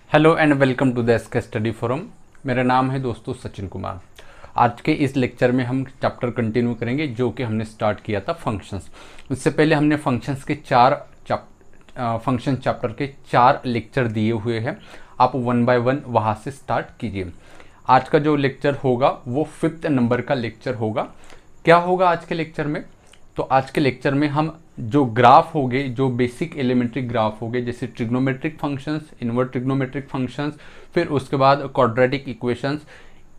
Hello and welcome to the SK study forum. मेरा नाम है दोस्तों सचिन कुमार। आज के इस लेक्चर में हम चैप्टर कंटिन्यू करेंगे जो कि हमने स्टार्ट किया था फंक्शंस। उससे पहले हमने फंक्शंस के फंक्शन चैप्टर के 4 लेक्चर दिए हुए हैं। आप 1 बाय 1 वहाँ से स्टार्ट कीजिए। आज का जो लेक्चर होगा वो 5th नंबर का लेक्चर होगा। क्या होगा आज के लेक्चर में? तो आज के लेक्चर में हम जो ग्राफ हो गए, जो बेसिक एलिमेंट्री ग्राफ हो गए, जैसे trigonometric functions, invert trigonometric functions, फिर उसके बाद क्वाड्रेटिक इक्वेशंस,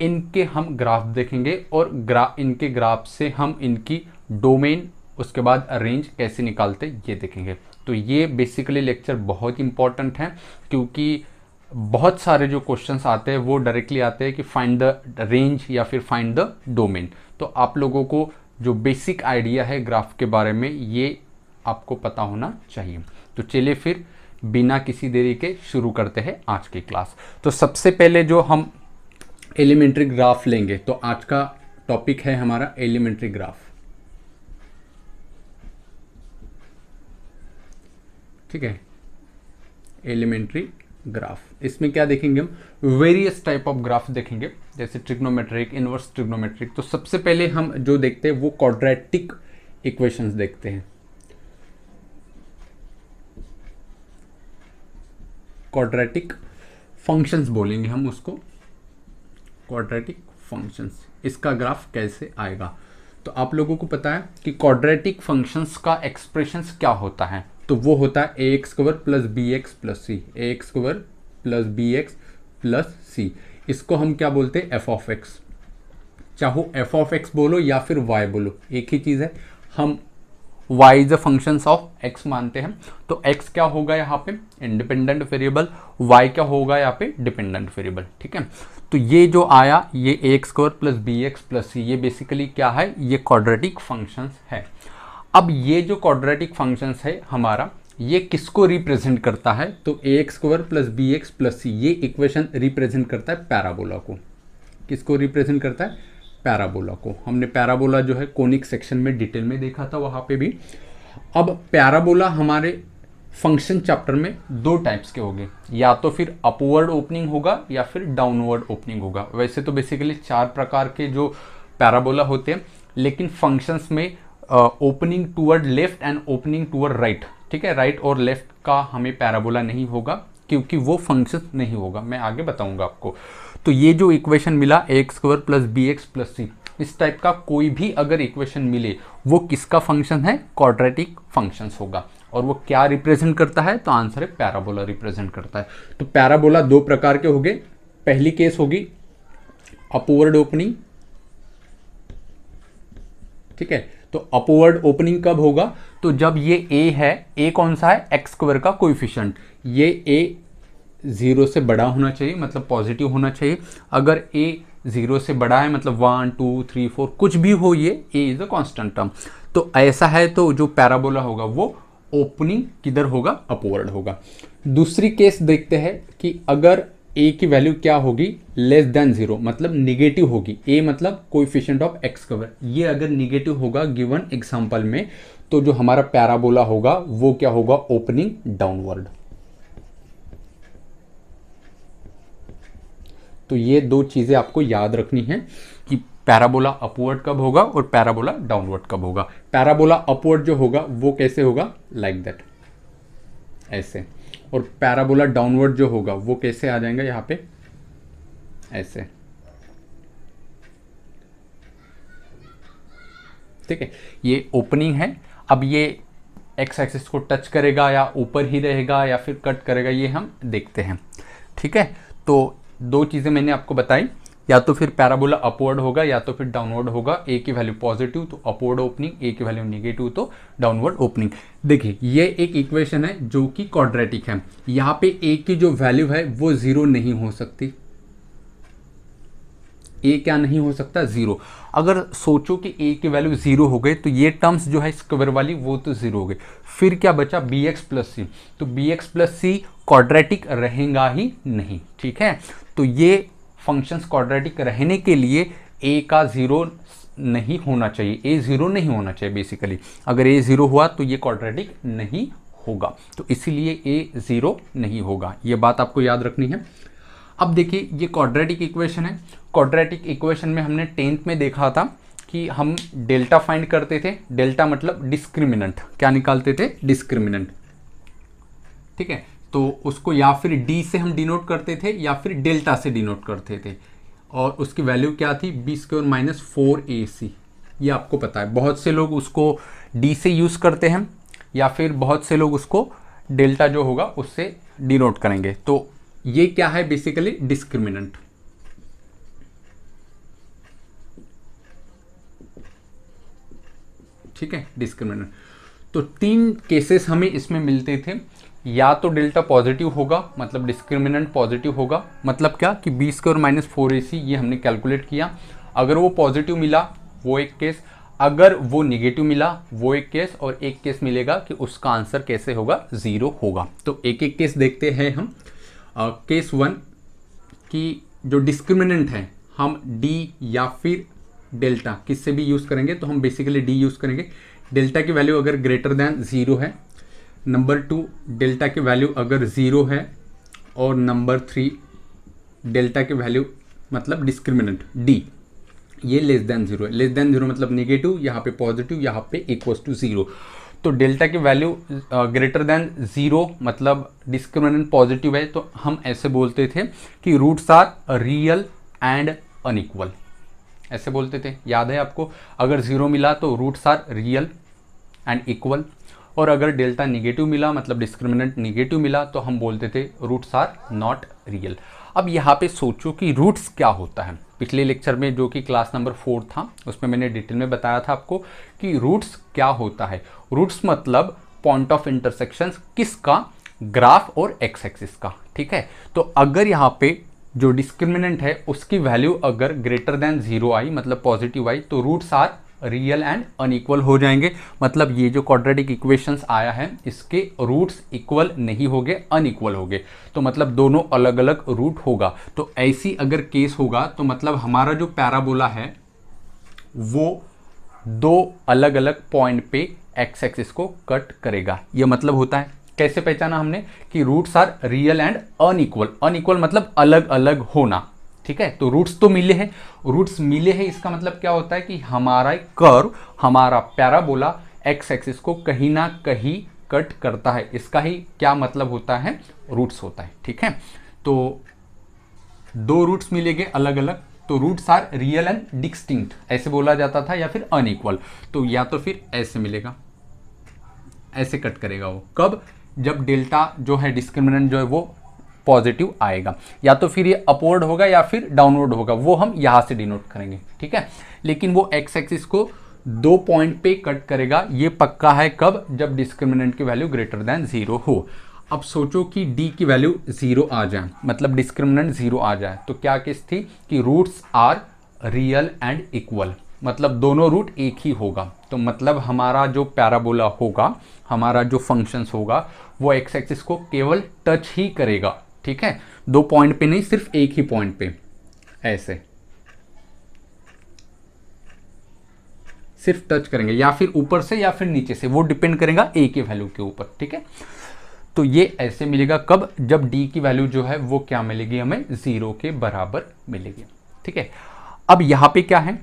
इनके हम ग्राफ देखेंगे और इनके ग्राफ से हम इनकी डोमेन, उसके बाद रेंज कैसे निकालते ये देखेंगे। तो ये बेसिकली लेक्चर बहुत इंपॉर्टेंट है क्योंकि बहुत सारे जो क्वेश्चंस आते हैं वो डायरेक्टली आते हैं कि फाइंड द रेंज या फिर फाइंड द डोमेन। तो आप लोगों को जो बेसिक आइडिया है ग्राफ के बारे में ये आपको पता होना चाहिए। तो चलिए फिर बिना किसी देरी के शुरू करते हैं आज की क्लास। तो सबसे पहले जो हम एलिमेंट्री ग्राफ लेंगे, तो आज का टॉपिक है हमारा एलिमेंट्री ग्राफ। ठीक है, एलिमेंट्री ग्राफ। इसमें क्या देखेंगे हम? वेरियस टाइप ऑफ ग्राफ देखेंगे, जैसे ट्रिग्नोमेट्रिक, इनवर्स ट्रिग्नोमेट्रिक। तो सबसे पहले हम जो देखते हैं वो क्वाड्रेटिक इक्वेशंस देखते हैं। क्वाड्रेटिक फंक्शंस बोलेंगे हम उसको, क्वाड्रेटिक फंक्शंस। इसका ग्राफ कैसे आएगा? तो आप लोगों को पता है कि क्वाड्रेटिक फंक्शंस का एक्सप्रेशंस क्या होता है? तो वो होता है a x square plus b x plus c, a x square plus b x plus c. इसको हम क्या बोलते हैं? F of x. चाहो एफ ऑफ एक्स बोलो या फिर वाई बोलो, एक ही चीज़ है। हम y is a functions of x मानते हैं। तो x क्या होगा यहाँ पे? Independent variable. y क्या होगा यहाँ पे? Dependent variable. ठीक है, तो ये जो आया ये a x square plus b x plus c, ये बेसिकली क्या है? ये क्वाड्रेटिक फंक्शंस है। अब ये जो क्वाड्रेटिक फंक्शंस है हमारा, ये किसको रिप्रेजेंट करता है? तो a x square plus b x plus c, ये इक्वेशन रिप्रेजेंट करता है पैराबोला को। किसको रिप्रेजेंट करता है? पैराबोला को। हमने पैराबोला जो है कोनिक सेक्शन में डिटेल में देखा था वहाँ पे भी। अब पैराबोला हमारे फंक्शन चैप्टर में 2 टाइप्स के होंगे, या तो फिर अपवर्ड ओपनिंग होगा या फिर डाउनवर्ड ओपनिंग होगा। वैसे तो बेसिकली 4 प्रकार के जो पैराबोला होते हैं, लेकिन फंक्शंस में opening toward left and opening toward right, ठीक है, राइट और लेफ्ट का हमें पैराबोला नहीं होगा क्योंकि वो फंक्शन नहीं होगा। मैं आगे बताऊंगा आपको। तो ये जो इक्वेशन मिला a x square plus b x plus c, इस टाइप का कोई भी अगर इक्वेशन मिले वो किसका फंक्शन है? क्वाड्रेटिक फंक्शंस होगा। और वो क्या रिप्रेजेंट करता है? तो आंसर है पैराबोला रिप्रेजेंट करता है। तो पैराबोला 2 प्रकार के होंगे। पहली केस होगी अपवर्ड ओपनिंग। ठीक है, तो अपवर्ड ओपनिंग कब होगा? तो जब ये a है, a कौन सा है? एक्स स्क्वायर का कोएफिशिएंट। ये a 0 से बड़ा होना चाहिए, मतलब पॉजिटिव होना चाहिए। अगर a 0 से बड़ा है, मतलब 1 2 3 4 कुछ भी हो, ये a is a constant term. तो ऐसा है तो जो पैराबोला होगा वो ओपनिंग किधर होगा? अपवर्ड होगा। दूसरी केस देखते हैं कि अगर a की वैल्यू क्या होगी? लेस देन 0, मतलब निगेटिव होगी। a मतलब कोएफिशिएंट ऑफ एक्स स्क्वायर, ये अगर निगेटिव होगा गिवन एग्जांपल में, तो जो हमारा पैराबोला होगा वो क्या होगा? Opening downward. तो ये 2 चीजें आपको याद रखनी है कि पैराबोला अपवर्ड कब होगा और पैराबोला डाउनवर्ड कब होगा। पैराबोला अपवर्ड जो होगा वो कैसे होगा? लाइक दैट, ऐसे। और पैराबोला डाउनवर्ड जो होगा वो कैसे आ जाएगा? यहाँ पे ऐसे। ठीक है, ये ओपनिंग है। अब ये एक्स एक्सिस को टच करेगा या ऊपर ही रहेगा या फिर कट करेगा, ये हम देखते हैं। ठीक है, तो 2 चीज़ें मैंने आपको बताई, या तो फिर पैराबोला अपवर्ड होगा या तो फिर डाउनवर्ड होगा। ए की वैल्यू पॉजिटिव तो अपवर्ड ओपनिंग, ए की वैल्यू नेगेटिव तो डाउनवर्ड ओपनिंग। देखिए ये एक इक्वेशन है जो कि क्वाड्रेटिक है। यहाँ पे ए की जो वैल्यू है वो 0 नहीं हो सकती। ए क्या नहीं हो सकता? 0। अगर सोचो कि ए की वैल्यू 0 हो गई तो ये टर्म्स जो है स्क्वायर वाली वो तो 0 हो गई। फिर क्या बचा? बी एक्स प्लस सी। तो बी एक्स प्लस सी क्वाड्रेटिक रहेगा ही नहीं। ठीक है, तो ये फंक्शंस क्वाड्रेटिक रहने के लिए a का 0 नहीं होना चाहिए, a 0 नहीं होना चाहिए बेसिकली। अगर a 0 हुआ तो ये क्वाड्रेटिक नहीं होगा, तो इसीलिए ए 0 नहीं होगा। ये बात आपको याद रखनी है। अब देखिए ये क्वाड्रेटिक इक्वेशन है। क्वाड्रेटिक इक्वेशन में हमने 10th में देखा था कि हम डेल्टा फाइंड करते थे। डेल्टा मतलब डिस्क्रिमिनेंट, क्या निकालते थे? डिस्क्रिमिनेंट, ठीक है। तो उसको या फिर डी से हम डिनोट करते थे या फिर डेल्टा से डिनोट करते थे, और उसकी वैल्यू क्या थी? B square minus 4ac। ये आपको पता है। बहुत से लोग उसको डी से यूज़ करते हैं या फिर बहुत से लोग उसको डेल्टा जो होगा उससे डिनोट करेंगे। तो ये क्या है? Basically discriminant. ठीक है, डिस्क्रिमिनेंट। तो 3 केसेस हमें इसमें मिलते थे। या तो डेल्टा पॉजिटिव होगा, मतलब डिस्क्रिमिनेंट पॉजिटिव होगा, मतलब क्या कि बी स्क्वायर माइनस 4ac ये हमने कैलकुलेट किया। अगर वो पॉजिटिव मिला वो एक केस, अगर वो निगेटिव मिला वो एक केस, और एक केस मिलेगा कि उसका आंसर कैसे होगा? 0 होगा। तो एक एक केस देखते हैं हम। केस 1 कि जो डिस्क्रिमिनेंट है हम डी या फिर डेल्टा किससे भी यूज़ करेंगे, तो हम बेसिकली डी यूज़ करेंगे। डेल्टा की वैल्यू अगर ग्रेटर दैन 0 है, नंबर 2 डेल्टा की वैल्यू अगर 0 है, और नंबर 3 डेल्टा की वैल्यू मतलब डिस्क्रिमिनेंट डी ये लेस देन 0 है। लेस देन 0 मतलब नेगेटिव, यहाँ पे पॉजिटिव, यहाँ पे इक्वल्स टू 0। तो डेल्टा की वैल्यू ग्रेटर देन 0 मतलब डिस्क्रिमिनेंट पॉजिटिव है, तो हम ऐसे बोलते थे कि roots are real and unequal, ऐसे बोलते थे। याद है आपको? अगर 0 मिला तो roots are real and equal, और अगर डेल्टा निगेटिव मिला मतलब डिस्क्रिमिनेंट निगेटिव मिला तो हम बोलते थे रूट्स आर नॉट रियल। अब यहाँ पे सोचो कि रूट्स क्या होता है। पिछले लेक्चर में जो कि क्लास नंबर 4 था उसमें मैंने डिटेल में बताया था आपको कि रूट्स क्या होता है। रूट्स मतलब पॉइंट ऑफ इंटरसेक्शन किसका? ग्राफ और एक्स एक्सिस का, ठीक है। तो अगर यहाँ पे जो डिस्क्रिमिनेंट है उसकी वैल्यू अगर ग्रेटर देन 0 आई मतलब पॉजिटिव आई, तो roots are real and unequal हो जाएंगे। मतलब ये जो क्वाड्रेटिक इक्वेशंस आया है इसके रूट्स इक्वल नहीं होंगे, अनइक्वल होंगे। तो मतलब दोनों अलग अलग रूट होगा। तो ऐसी अगर केस होगा तो मतलब हमारा जो पैराबोला है वो 2 अलग अलग पॉइंट पे एक्स एक्सिस को कट करेगा। ये मतलब होता है। कैसे पहचाना हमने कि roots are real and unequal? Unequal मतलब अलग अलग होना, ठीक है। तो रूट्स तो मिले हैं, रूट्स मिले हैं इसका मतलब क्या होता है कि हमारा कर्व, हमारा पैराबोला एक्स एक्सिस को कहीं ना कहीं कट करता है। इसका ही क्या मतलब होता है? रूट्स होता है, ठीक है। तो 2 रूट्स मिलेंगे अलग अलग, तो roots are real and distinct ऐसे बोला जाता था, या फिर अनइक्वल। तो या तो फिर ऐसे मिलेगा, ऐसे कट करेगा वो। कब? जब डेल्टा जो है डिस्क्रिमिनेंट जो है वो पॉजिटिव आएगा, या तो फिर ये अपवर्ड होगा या फिर डाउनवर्ड होगा, वो हम यहां से डिनोट करेंगे, ठीक है। लेकिन वो एक्स एक्सिस को 2 पॉइंट पे कट करेगा, ये पक्का है। कब? जब डिस्क्रिमिनेंट की वैल्यू ग्रेटर देन 0 हो। अब सोचो कि डी की वैल्यू 0 आ जाए, मतलब डिस्क्रिमिनेंट 0 आ जाए, तो क्या केस थी कि roots are real and equal, मतलब दोनों रूट एक ही होगा। तो मतलब हमारा जो पैराबोला होगा, हमारा जो फंक्शंस होगा, वो एक्स एक्सिस को केवल टच ही करेगा, ठीक है। 2 पॉइंट पे नहीं, सिर्फ एक ही पॉइंट पे, ऐसे सिर्फ टच करेंगे, या फिर ऊपर से या फिर नीचे से, वो डिपेंड करेगा ए के वैल्यू के ऊपर, ठीक है। तो ये ऐसे मिलेगा कब? जब डी की वैल्यू जो है वो क्या मिलेगी हमें? 0 के बराबर मिलेगी, ठीक है। अब यहां पे क्या है?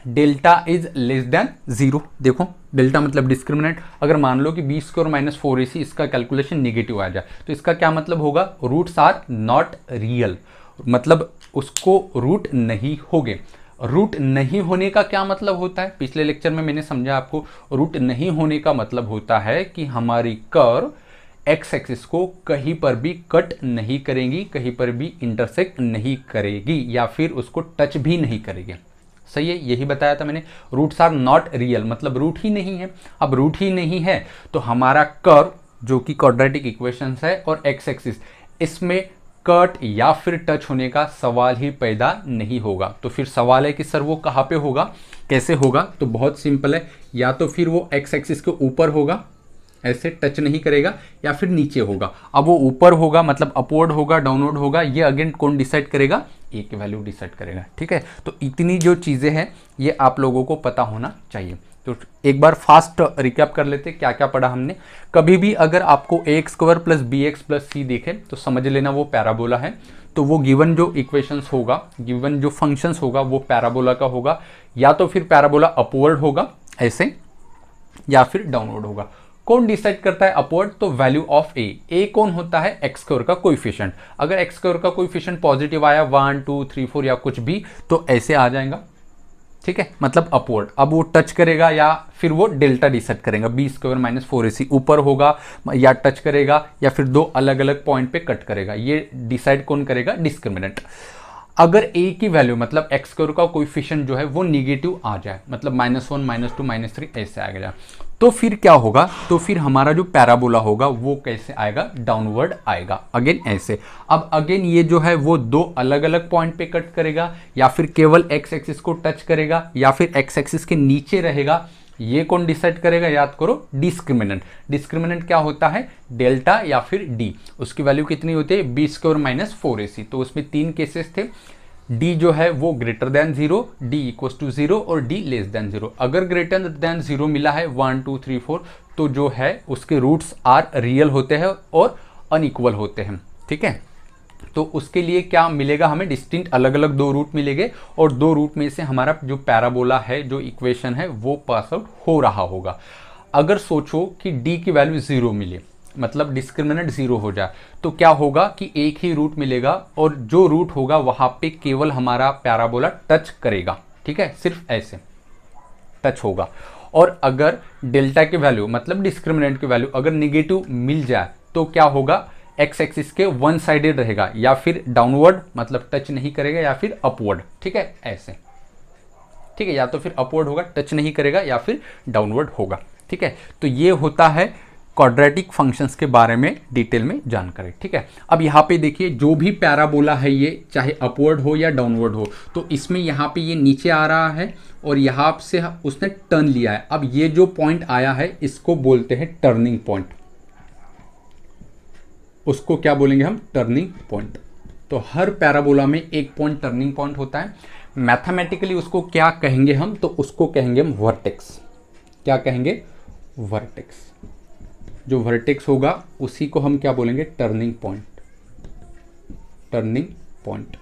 Delta is less than 0। देखो डेल्टा मतलब डिस्क्रिमिनेंट। अगर मान लो कि बी स्क्वायर माइनस 4ac इसका कैलकुलेशन निगेटिव आ जाए, तो इसका क्या मतलब होगा? रूट्स आर नॉट रियल, मतलब उसको रूट नहीं होंगे। रूट नहीं होने का क्या मतलब होता है? पिछले लेक्चर में मैंने समझा आपको। रूट नहीं होने का मतलब होता है कि हमारी कर्व एक्स एक्सिस को कहीं पर भी कट नहीं करेगी, कहीं पर भी इंटरसेक्ट नहीं करेगी, या फिर उसको टच भी नहीं करेगी। सही है, यही बताया था मैंने। रूट्स आर नॉट रियल मतलब रूट ही नहीं है। अब रूट ही नहीं है तो हमारा कर्व जो कि क्वाड्रेटिक इक्वेशंस है और एक्स एक्सिस, इसमें कट या फिर टच होने का सवाल ही पैदा नहीं होगा। तो फिर सवाल है कि सर वो कहाँ पे होगा, कैसे होगा? तो बहुत सिंपल है, या तो फिर वो एक्स एक्सिस के ऊपर होगा, ऐसे टच नहीं करेगा, या फिर नीचे होगा। अब वो ऊपर होगा मतलब अपवर्ड होगा, डाउनवर्ड होगा, ये अगेन कौन डिसाइड करेगा? ए की वैल्यू डिसाइड करेगा, ठीक है। तो इतनी जो चीज़ें हैं ये आप लोगों को पता होना चाहिए। तो एक बार फास्ट रिकैप कर लेते क्या क्या पढ़ा हमने। कभी भी अगर आपको ax² plus bx plus c दिखे तो समझ लेना वो पैराबोला है। तो वो गिवन जो इक्वेशंस होगा, गिवन जो फंक्शंस होगा वो पैराबोला का होगा। या तो फिर पैराबोला अपवर्ड होगा ऐसे, या फिर डाउनवर्ड होगा। कौन डिसाइड करता है अपवर्ड? तो वैल्यू ऑफ ए कौन होता है? x² का कोएफिशिएंट। अगर x² का कोएफिशिएंट पॉजिटिव आया 1 2 3 4 या कुछ भी, तो ऐसे आ जाएगा, ठीक है, मतलब अपवर्ड। अब वो टच करेगा या फिर वो डेल्टा डिसाइड करेगा, b² माइनस 4ac ऊपर होगा या टच करेगा या फिर दो अलग अलग पॉइंट पे कट करेगा, ये डिसाइड कौन करेगा? डिस्क्रिमिनेंट। अगर a की वैल्यू मतलब x² का कोएफिशिएंट जो है वो निगेटिव आ जाए, मतलब -1 -2 -3 ऐसे आ गया, तो फिर क्या होगा? तो फिर हमारा जो पैराबोला होगा वो कैसे आएगा? डाउनवर्ड आएगा, अगेन ऐसे। अब अगेन ये जो है वो दो अलग अलग पॉइंट पे कट करेगा, या फिर केवल x एक्सिस को टच करेगा, या फिर x एक्सिस के नीचे रहेगा, ये कौन डिसाइड करेगा? याद करो, डिस्क्रिमिनेंट। डिस्क्रिमिनेंट क्या होता है? डेल्टा या फिर डी। उसकी वैल्यू कितनी होती है? b² minus 4ac। तो उसमें 3 केसेस थे। d जो है वो greater than 0, d equal to 0 और d लेस देन 0। अगर ग्रेटर देन 0 मिला है 1 2 3 4, तो जो है उसके रूट्स आर रियल होते हैं और अनइक्वल होते हैं, ठीक है। तो उसके लिए क्या मिलेगा हमें? डिस्टिंक्ट अलग अलग दो रूट मिलेंगे, और दो रूट में से हमारा जो पैराबोला है, जो इक्वेशन है, वो पास आउट हो रहा होगा। अगर सोचो कि d की वैल्यू 0 मिले, मतलब डिस्क्रिमिनेंट 0 हो जाए, तो क्या होगा कि एक ही रूट मिलेगा, और जो रूट होगा वहां पे केवल हमारा पैराबोला टच करेगा, ठीक है, सिर्फ ऐसे टच होगा। और अगर डेल्टा की वैल्यू मतलब डिस्क्रिमिनेंट की वैल्यू अगर निगेटिव मिल जाए, तो क्या होगा? एक्स एक्सिस के वन साइडेड रहेगा, या फिर डाउनवर्ड मतलब टच नहीं करेगा, या फिर अपवर्ड, ठीक है, ऐसे, ठीक है, या तो फिर अपवर्ड होगा, टच नहीं करेगा, या फिर डाउनवर्ड होगा, ठीक है। तो ये होता है क्वाड्रेटिक फंक्शंस के बारे में डिटेल में जानकारी, ठीक है। अब यहाँ पे देखिए, जो भी पैराबोला है ये चाहे अपवर्ड हो या डाउनवर्ड हो, तो इसमें यहाँ पे ये नीचे आ रहा है और यहाँ से उसने टर्न लिया है। अब ये जो पॉइंट आया है इसको बोलते हैं टर्निंग पॉइंट। उसको क्या बोलेंगे हम? Turning point. तो हर पैराबोला में एक पॉइंट टर्निंग पॉइंट होता है। मैथमेटिकली उसको क्या कहेंगे हम? तो उसको कहेंगे हम वर्टेक्स। क्या कहेंगे? वर्टेक्स। जो वर्टेक्स होगा उसी को हम क्या बोलेंगे? Turning point. टर्निंग पॉइंट,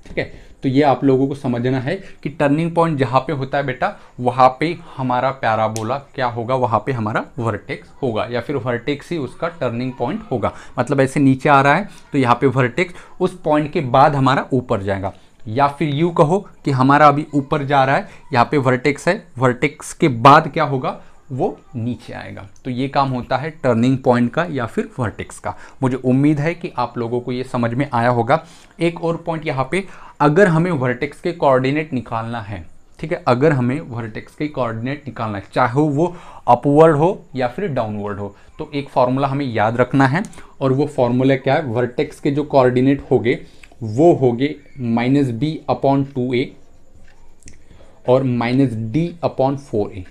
ठीक है। तो ये आप लोगों को समझना है कि टर्निंग पॉइंट जहां पे होता है बेटा, वहां पे हमारा पैराबोला क्या होगा? वहां पे हमारा वर्टेक्स होगा, या फिर वर्टेक्स ही उसका टर्निंग पॉइंट होगा। मतलब ऐसे नीचे आ रहा है तो यहाँ पे वर्टेक्स, उस पॉइंट के बाद हमारा ऊपर जाएगा। या फिर यूं कहो कि हमारा अभी ऊपर जा रहा है, यहाँ पे वर्टेक्स है, वर्टेक्स के बाद क्या होगा? वो नीचे आएगा। तो ये काम होता है टर्निंग पॉइंट का या फिर वर्टेक्स का। मुझे उम्मीद है कि आप लोगों को ये समझ में आया होगा। एक और पॉइंट यहाँ पे, अगर हमें वर्टेक्स के कोऑर्डिनेट निकालना है, ठीक है, अगर हमें वर्टेक्स के कोऑर्डिनेट निकालना है, चाहे वो अपवर्ड हो या फिर डाउनवर्ड हो, तो एक फॉर्मूला हमें याद रखना है। और वो फॉर्मूला क्या है? वर्टेक्स के जो कोऑर्डिनेट होंगे वो होंगे -b/2a और -d/4a।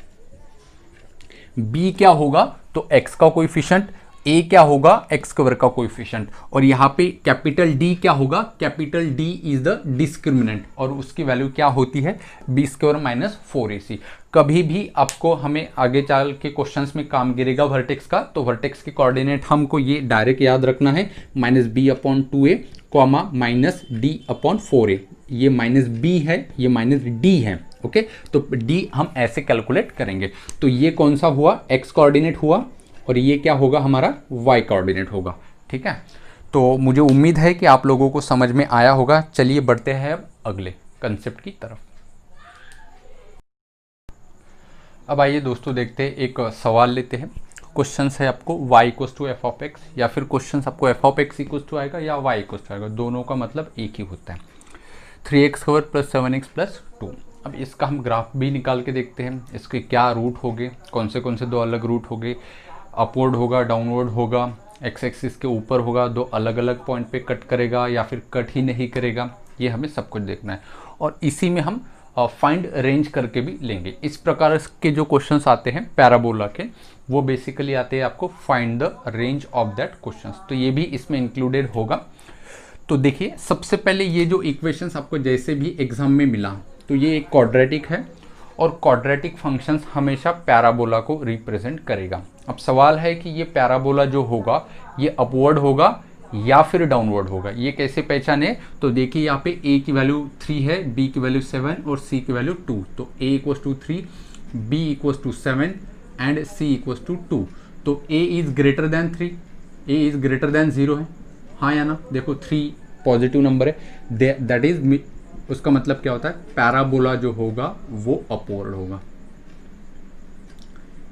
b क्या होगा? तो x का कोएफिशिएंट, a क्या होगा? x² का कोएफिशिएंट, और यहाँ पे कैपिटल D क्या होगा? Capital D is the discriminant, और उसकी वैल्यू क्या होती है? b² minus 4ac। कभी भी आपको हमें आगे चल के क्वेश्चंस में काम गिरेगा वर्टेक्स का, तो वर्टेक्स के कोऑर्डिनेट हमको ये डायरेक्ट याद रखना है, -b/2a कॉमा -d/4a। ये -b है, ये -d है, ओके। तो d हम ऐसे कैलकुलेट करेंगे। तो ये कौन सा हुआ? x कोऑर्डिनेट हुआ, और ये क्या होगा? हमारा y कोऑर्डिनेट होगा, ठीक है। तो मुझे उम्मीद है कि आप लोगों को समझ में आया होगा। चलिए बढ़ते हैं अब अगले कंसेप्ट की तरफ। अब आइए दोस्तों देखते हैं, एक सवाल लेते हैं। क्वेश्चन है आपको y equals to f of x, या फिर क्वेश्चन आपको f of x equals to आएगा या y इक्वल्स टू आएगा, दोनों का मतलब एक ही होता है। 3x² plus 7x plus 2। अब इसका हम ग्राफ भी निकाल के देखते हैं, इसके क्या रूट होंगे, कौन से दो अलग रूट होंगे, अपवर्ड होगा, डाउनवर्ड होगा, एक्स एक्सिस के ऊपर होगा, दो अलग अलग पॉइंट पे कट करेगा या फिर कट ही नहीं करेगा, ये हमें सब कुछ देखना है। और इसी में हम फाइंड रेंज करके भी लेंगे। इस प्रकार के जो क्वेश्चंस आते हैं पैराबोला के, वो बेसिकली आते हैं आपको find the range of that questions, तो ये भी इसमें इंक्लूडेड होगा। तो देखिए, सबसे पहले ये जो इक्वेशंस आपको जैसे भी एग्जाम में मिला, तो ये एक क्वाड्रेटिक है और क्वाड्रेटिक फंक्शंस हमेशा पैराबोला को रिप्रेजेंट करेगा। अब सवाल है कि ये पैराबोला जो होगा ये अपवर्ड होगा या फिर डाउनवर्ड होगा, ये कैसे पहचाने? तो देखिए यहाँ पे a की वैल्यू 3 है, b की वैल्यू 7 और c की वैल्यू 2। तो a equals to 3, b equals to 7 and c equals to 2। तो a is greater than 3, a is greater than 0 है, हाँ या ना? देखो 3 पॉजिटिव नंबर है, दैट इज, उसका मतलब क्या होता है? पैराबोला जो होगा वो अपवर्ड होगा।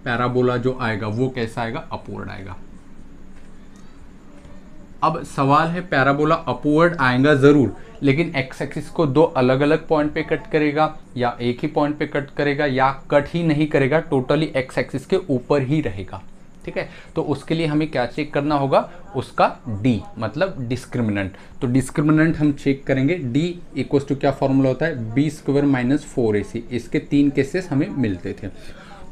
पैराबोला जो आएगा वो कैसा आएगा? अपवर्ड आएगा। अब सवाल है पैराबोला अपवर्ड आएगा ज़रूर, लेकिन एक्स एक्सिस को दो अलग अलग पॉइंट पे कट करेगा या एक ही पॉइंट पे कट करेगा या कट ही नहीं करेगा, टोटली एक्स एक्सिस के ऊपर ही रहेगा। ठीक है, तो उसके लिए हमें क्या चेक करना होगा? उसका डी मतलब डिस्क्रिमिनेंट। तो डिस्क्रिमिनेंट हम चेक करेंगे, डी इक्वल्स टू क्या फॉर्मूला होता है? B square minus 4ac। इसके 3 केसेस हमें मिलते थे।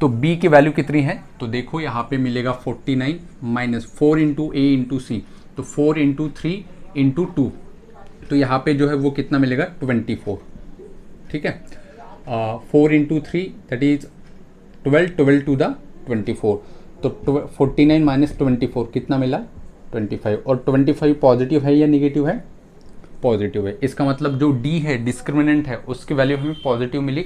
तो b की वैल्यू कितनी है? तो देखो यहाँ पे मिलेगा 49 माइनस 4 इंटू ए इंटू सी, तो 4 इंटू 3 इंटू 2, तो यहाँ पे जो है वो कितना मिलेगा? 24। ठीक है, 4 into 3 that is 12, 12 to the 24, तो 49 माइनस 24 कितना मिला? 25। और 25 पॉजिटिव है या निगेटिव है? पॉजिटिव है। इसका मतलब जो डी है डिस्क्रिमिनेंट है उसकी वैल्यू हमें पॉजिटिव मिली।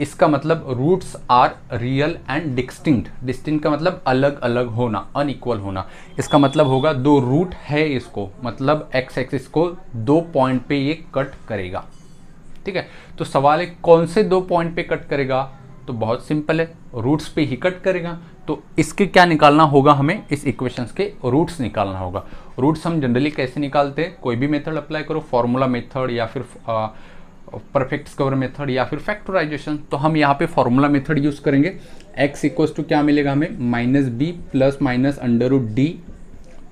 इसका मतलब roots are real and distinct. Distinct का मतलब अलग अलग होना, अनइक्वल होना। इसका मतलब होगा दो रूट है इसको, मतलब एक्स एक्सिस को दो पॉइंट पे ये कट करेगा। ठीक है, तो सवाल है कौन से दो पॉइंट पे कट करेगा? तो बहुत सिंपल है, रूट्स पे ही कट करेगा। तो इसके क्या निकालना होगा? हमें इस इक्वेशंस के रूट्स निकालना होगा। रूट्स हम जनरली कैसे निकालते हैं? कोई भी मेथड अप्लाई करो, फॉर्मूला मेथड या फिर परफेक्ट स्क्वायर मेथड या फिर फैक्टराइजेशन। तो हम यहाँ पे फॉर्मूला मेथड यूज करेंगे। x इक्वल्स टू क्या मिलेगा हमें? Minus b plus minus under root d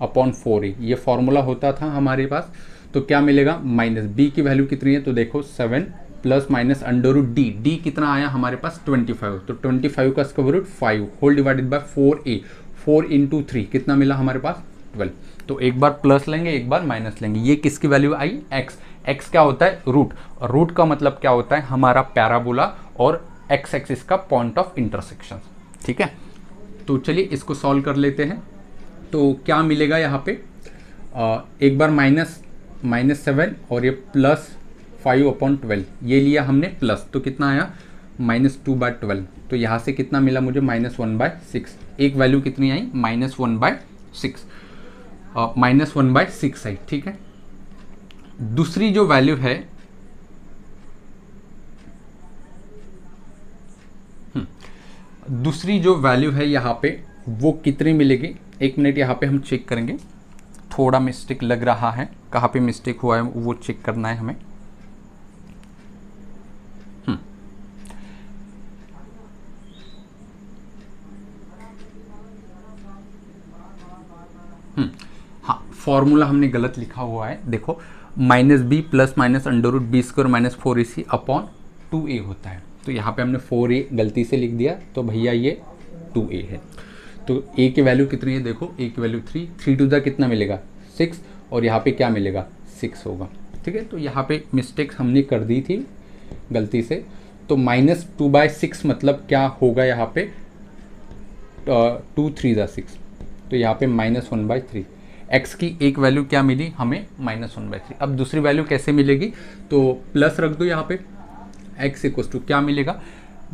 upon 4a, ये फॉर्मूला होता था हमारे पास। तो क्या मिलेगा? माइनस b की वैल्यू कितनी है? तो देखो 7 plus minus under root d, d कितना आया हमारे पास? 25। तो 25 का square root 5 whole divided by 4a, 4 into 3 कितना मिला हमारे पास? 12। तो एक बार प्लस लेंगे एक बार माइनस लेंगे। ये किसकी वैल्यू आई? x। x क्या होता है? रूट। रूट का मतलब क्या होता है? हमारा पैराबोला और x एक्सिस का पॉइंट ऑफ इंटरसेक्शन। ठीक है, तो चलिए इसको सॉल्व कर लेते हैं। तो क्या मिलेगा यहाँ पे? एक बार माइनस 7 और ये प्लस 5 अपॉन 12, ये लिया हमने प्लस, तो कितना आया? -2/12। तो यहाँ से कितना मिला मुझे? -1/6। एक वैल्यू कितनी आई? -1/6, -1/6 आई। ठीक है, दूसरी जो वैल्यू है यहाँ पे वो कितनी मिलेगी? एक मिनट यहाँ पे हम चेक करेंगे। थोड़ा मिस्टेक लग रहा है, कहाँ पे मिस्टेक हुआ है वो चेक करना है हमें। हाँ, फॉर्मूला हमने गलत लिखा हुआ है। देखो minus b plus minus under root b square minus 4ac upon 2a होता है। तो यहाँ पे हमने 4a गलती से लिख दिया, तो भैया ये 2a है। तो a की वैल्यू कितनी है? देखो a की वैल्यू 3 टू द कितना मिलेगा? 6, और यहाँ पे क्या मिलेगा? 6 होगा। ठीक है, तो यहाँ पे मिस्टेक हमने कर दी थी गलती से। तो -2/6 मतलब क्या होगा यहाँ पे? 2 3 6, तो यहाँ पे -1/3। x की एक वैल्यू क्या मिली हमें? -1/3। अब दूसरी वैल्यू कैसे मिलेगी? तो प्लस रख दो यहाँ पे, x इक्वल्स टू क्या मिलेगा?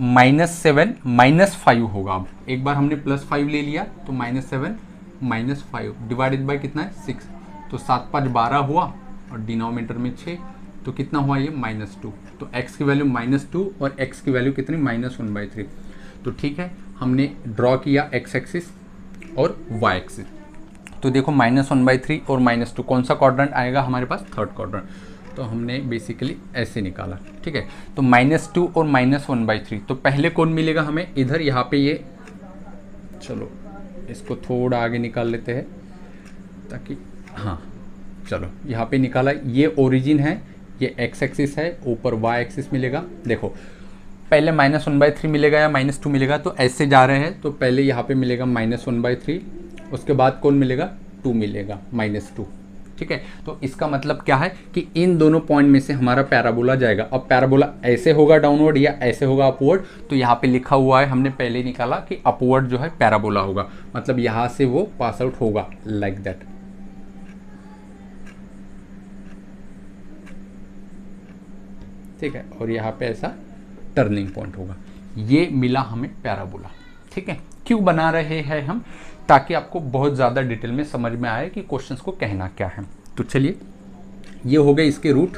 -7 -5 होगा। अब एक बार हमने +5 ले लिया, तो -7 -5 डिवाइडेड बाय कितना है? 6। तो 7 5 12 हुआ और डिनोमिनेटर में 6, तो कितना हुआ ये? -2। तो x की वैल्यू -2 और x की वैल्यू कितनी? -1/3। तो ठीक है, हमने ड्रॉ किया x एक्सिस और y एक्सिस। तो देखो -1/3 और -2 कौन सा क्वाड्रेंट आएगा हमारे पास? Third quadrant. तो हमने बेसिकली ऐसे निकाला। ठीक है, तो -2 और -1/3, तो पहले कौन मिलेगा हमें? इधर यहाँ पे ये, चलो इसको थोड़ा आगे निकाल लेते हैं ताकि, हाँ चलो यहाँ पे निकाला। ये ओरिजिन है, ये x एक्सिस है, ऊपर y एक्सिस मिलेगा। देखो पहले -1/3 मिलेगा या -2 मिलेगा? तो ऐसे जा रहे हैं, तो पहले यहाँ पे मिलेगा -1/3, उसके बाद कौन मिलेगा? 2 मिलेगा, -2। ठीक है। तो इसका मतलब क्या है कि इन दोनों पॉइंट में से हमारा पैराबोला जाएगा। अब पैराबोला ऐसे होगा डाउनवर्ड या ऐसे होगा अपवर्ड, तो यहाँ पे लिखा हुआ है, हमने पहले निकाला कि अपवर्ड जो है पैराबोला होगा, मतलब यहाँ से वो पास आउट होगा लाइक दैट। ठीक है, और यहाँ पे ऐसा टर्निंग पॉइंट होगा। ये मिला हमें पैराबोला। ठीक है, क्यों बना रहे हैं हम, ताकि आपको बहुत ज़्यादा डिटेल में समझ में आए कि क्वेश्चंस को कहना क्या है। तो चलिए, ये हो गए इसके रूट।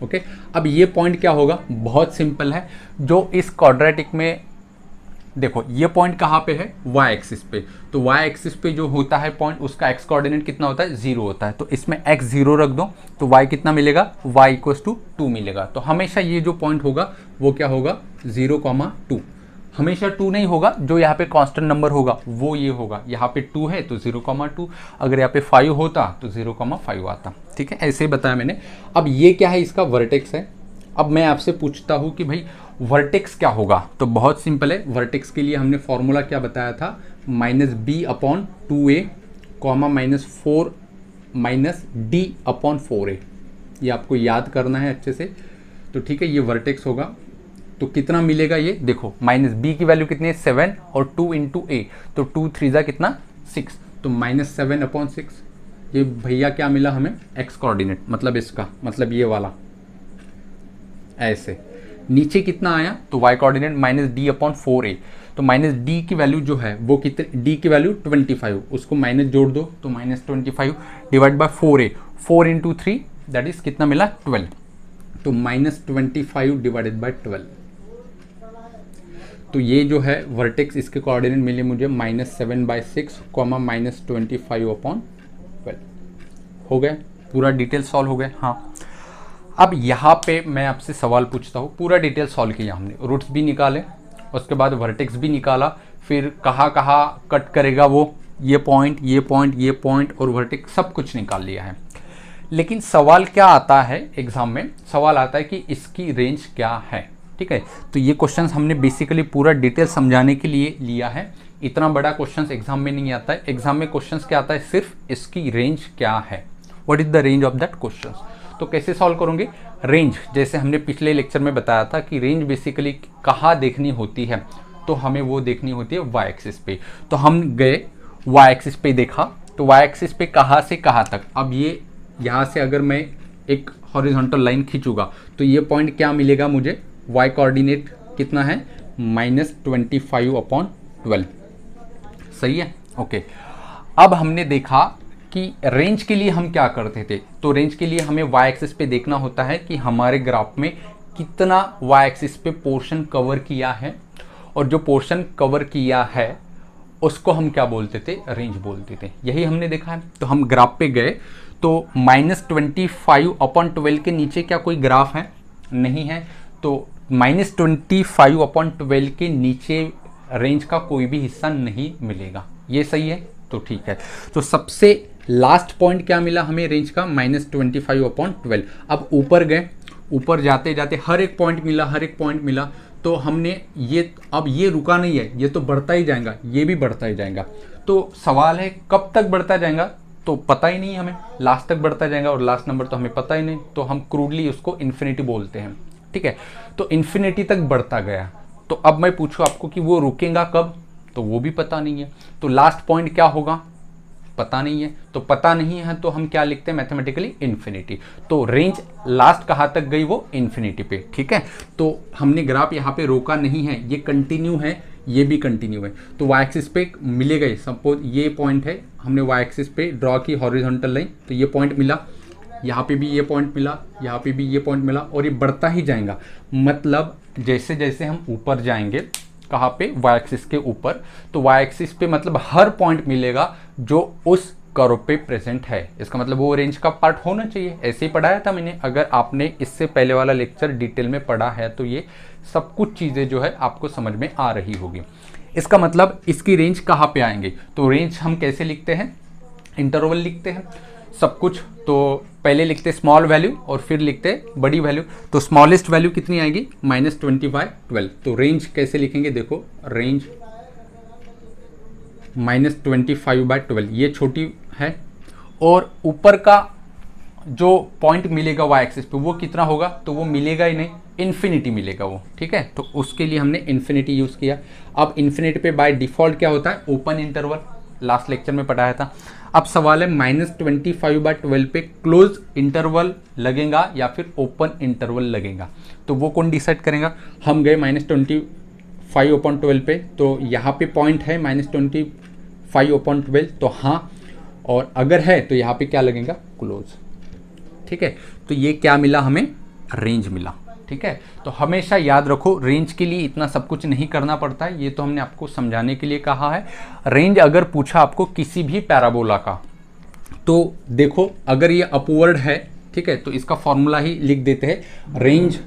ओके, अब ये पॉइंट क्या होगा, बहुत सिंपल है। जो इस क्वाड्रेटिक में देखो, ये पॉइंट कहाँ पे है, वाई एक्सिस पे। तो वाई एक्सिस पे जो होता है पॉइंट, उसका एक्स कोऑर्डिनेट कितना होता है, 0 होता है। तो इसमें एक्स 0 रख दो तो वाई कितना मिलेगा, वाई इक्वल्स टू 2 मिलेगा। तो हमेशा ये जो पॉइंट होगा वो क्या होगा, 0,2। हमेशा 2 नहीं होगा, जो यहाँ पे कांस्टेंट नंबर होगा वो ये होगा। यहाँ पे 2 है तो 0,2, अगर यहाँ पे 5 होता तो 0,5 आता। ठीक है, ऐसे ही बताया मैंने। अब ये क्या है, इसका वर्टेक्स है। अब मैं आपसे पूछता हूँ कि भाई वर्टेक्स क्या होगा, तो बहुत सिंपल है। वर्टेक्स के लिए हमने फॉर्मूला क्या बताया था, -b/2a, -4 -d/4a। ये आपको याद करना है अच्छे से। तो ठीक है, ये वर्टेक्स होगा। तो कितना मिलेगा ये देखो, -b की वैल्यू कितनी है, 7, और 2 × a, तो 2 3 जा कितना, 6, तो -7/6। ये भैया क्या मिला हमें, एक्स कोऑर्डिनेट, मतलब इसका मतलब ये वाला ऐसे। नीचे कितना आया, तो y कोऑर्डिनेट -d/4a। तो -d की वैल्यू जो है वो कितनी, d की वैल्यू 25, उसको माइनस जोड़ दो तो -25 divide by 4a, 4 × 3 that is कितना मिला, 12। तो -25 डिवाइडेड बाय 12। तो ये जो है वर्टेक्स, इसके कोऑर्डिनेट मिले मुझे -7/6, -25/12। हो गया, पूरा डिटेल सॉल्व हो गया। हाँ, अब यहाँ पे मैं आपसे सवाल पूछता हूँ, पूरा डिटेल सॉल्व किया हमने, रूट्स भी निकाले, उसके बाद वर्टेक्स भी निकाला, फिर कहाँ कहाँ कट करेगा वो, ये पॉइंट, ये पॉइंट, ये पॉइंट और वर्टेक्स सब कुछ निकाल लिया है। लेकिन सवाल क्या आता है एग्जाम में, सवाल आता है कि इसकी रेंज क्या है। ठीक है, तो ये क्वेश्चंस हमने बेसिकली पूरा डिटेल समझाने के लिए लिया है। इतना बड़ा क्वेश्चंस एग्जाम में नहीं आता है। एग्जाम में क्वेश्चंस क्या आता है, सिर्फ इसकी रेंज क्या है, what is the range of that question. तो कैसे सॉल्व करोगे, रेंज जैसे हमने पिछले लेक्चर में बताया था कि रेंज बेसिकली कहाँ देखनी होती है, तो हमें वो देखनी होती है वाई एक्सिस पे। तो हम गए वाई एक्सिस पे देखा, तो वाई एक्सिस पे कहाँ से कहाँ तक। अब ये यहाँ से अगर मैं एक हॉरिजॉन्टल लाइन खींचूंगा तो ये पॉइंट क्या मिलेगा मुझे, वाई कोऑर्डिनेट कितना है, -25/12। सही है, ओके। अब हमने देखा कि रेंज के लिए हम क्या करते थे, तो रेंज के लिए हमें वाई एक्सिस पे देखना होता है कि हमारे ग्राफ में कितना वाई एक्सिस पे पोर्शन कवर किया है, और जो पोर्शन कवर किया है उसको हम क्या बोलते थे, रेंज बोलते थे। यही हमने देखा है। तो हम ग्राफ पे गए तो -25/12 के नीचे क्या कोई ग्राफ है, नहीं है। तो -25/12 के नीचे रेंज का कोई भी हिस्सा नहीं मिलेगा, ये सही है। तो ठीक है, तो सबसे लास्ट पॉइंट क्या मिला हमें रेंज का, -25/12। अब ऊपर गए, ऊपर जाते जाते हर एक पॉइंट मिला, हर एक पॉइंट मिला। तो हमने ये, अब ये रुका नहीं है, ये तो बढ़ता ही जाएगा, ये भी बढ़ता ही जाएगा। तो सवाल है कब तक बढ़ता जाएगा, तो पता ही नहीं हमें, लास्ट तक बढ़ता जाएगा, और लास्ट नंबर तो हमें पता ही नहीं, तो हम क्रूडली उसको इन्फिनिटी बोलते हैं। ठीक है, तो इन्फिनिटी तक बढ़ता गया। तो अब मैं पूछूं आपको कि वो रुकेगा कब, तो वो भी पता नहीं है। तो लास्ट पॉइंट क्या होगा, पता नहीं है। तो पता नहीं है तो हम क्या लिखते हैं मैथमेटिकली, इन्फिनिटी। तो रेंज लास्ट कहाँ तक गई, वो इन्फिनिटी पे। ठीक है, तो हमने ग्राफ यहाँ पे रोका नहीं है, ये कंटिन्यू है, ये भी कंटिन्यू है। तो वाई एक्सिस पे मिलेगा, सपोज ये पॉइंट है, हमने वाई एक्सिस पे ड्रॉ की हॉरिजॉन्टल लाइन, तो ये पॉइंट मिला, यहाँ पे भी ये पॉइंट मिला, यहाँ पे भी ये पॉइंट मिला, और ये बढ़ता ही जाएगा। मतलब जैसे जैसे हम ऊपर जाएंगे, कहाँ पे, वाई एक्सिस के ऊपर, तो वाई एक्सिस पे मतलब हर पॉइंट मिलेगा जो उस कर्व पे प्रेजेंट है। इसका मतलब वो रेंज का पार्ट होना चाहिए। ऐसे ही पढ़ाया था मैंने, अगर आपने इससे पहले वाला लेक्चर डिटेल में पढ़ा है तो ये सब कुछ चीज़ें जो है आपको समझ में आ रही होगी। इसका मतलब इसकी रेंज कहाँ पे आएंगे, तो रेंज हम कैसे लिखते हैं, इंटरवल लिखते हैं सब कुछ। तो पहले लिखते स्मॉल वैल्यू और फिर लिखते बड़ी वैल्यू। तो स्मॉलेस्ट वैल्यू कितनी आएगी, -20/12। तो रेंज कैसे लिखेंगे, देखो रेंज -25/12, ये छोटी है, और ऊपर का जो पॉइंट मिलेगा वाई एक्सिस पे वो कितना होगा, तो वो मिलेगा ही नहीं, इन्फिनिटी मिलेगा वो, ठीक है। तो उसके लिए हमने इन्फिनिटी यूज़ किया। अब इन्फिनिटी पे बाय डिफ़ॉल्ट क्या होता है, ओपन इंटरवल, लास्ट लेक्चर में पढ़ाया था। अब सवाल है -25/12 पे क्लोज इंटरवल लगेगा या फिर ओपन इंटरवल लगेगा, तो वो कौन डिसाइड करेगा। हम गए -25/12 पे, तो यहाँ पे पॉइंट है -25/12, तो हाँ, और अगर है तो यहाँ पे क्या लगेगा, क्लोज, ठीक है। तो ये क्या मिला हमें, रेंज मिला, ठीक है। तो हमेशा याद रखो रेंज के लिए इतना सब कुछ नहीं करना पड़ता है, ये तो हमने आपको समझाने के लिए कहा है। रेंज अगर पूछा आपको किसी भी पैराबोला का, तो देखो अगर ये अपवर्ड है, ठीक है, तो इसका फॉर्मूला ही लिख देते हैं। रेंज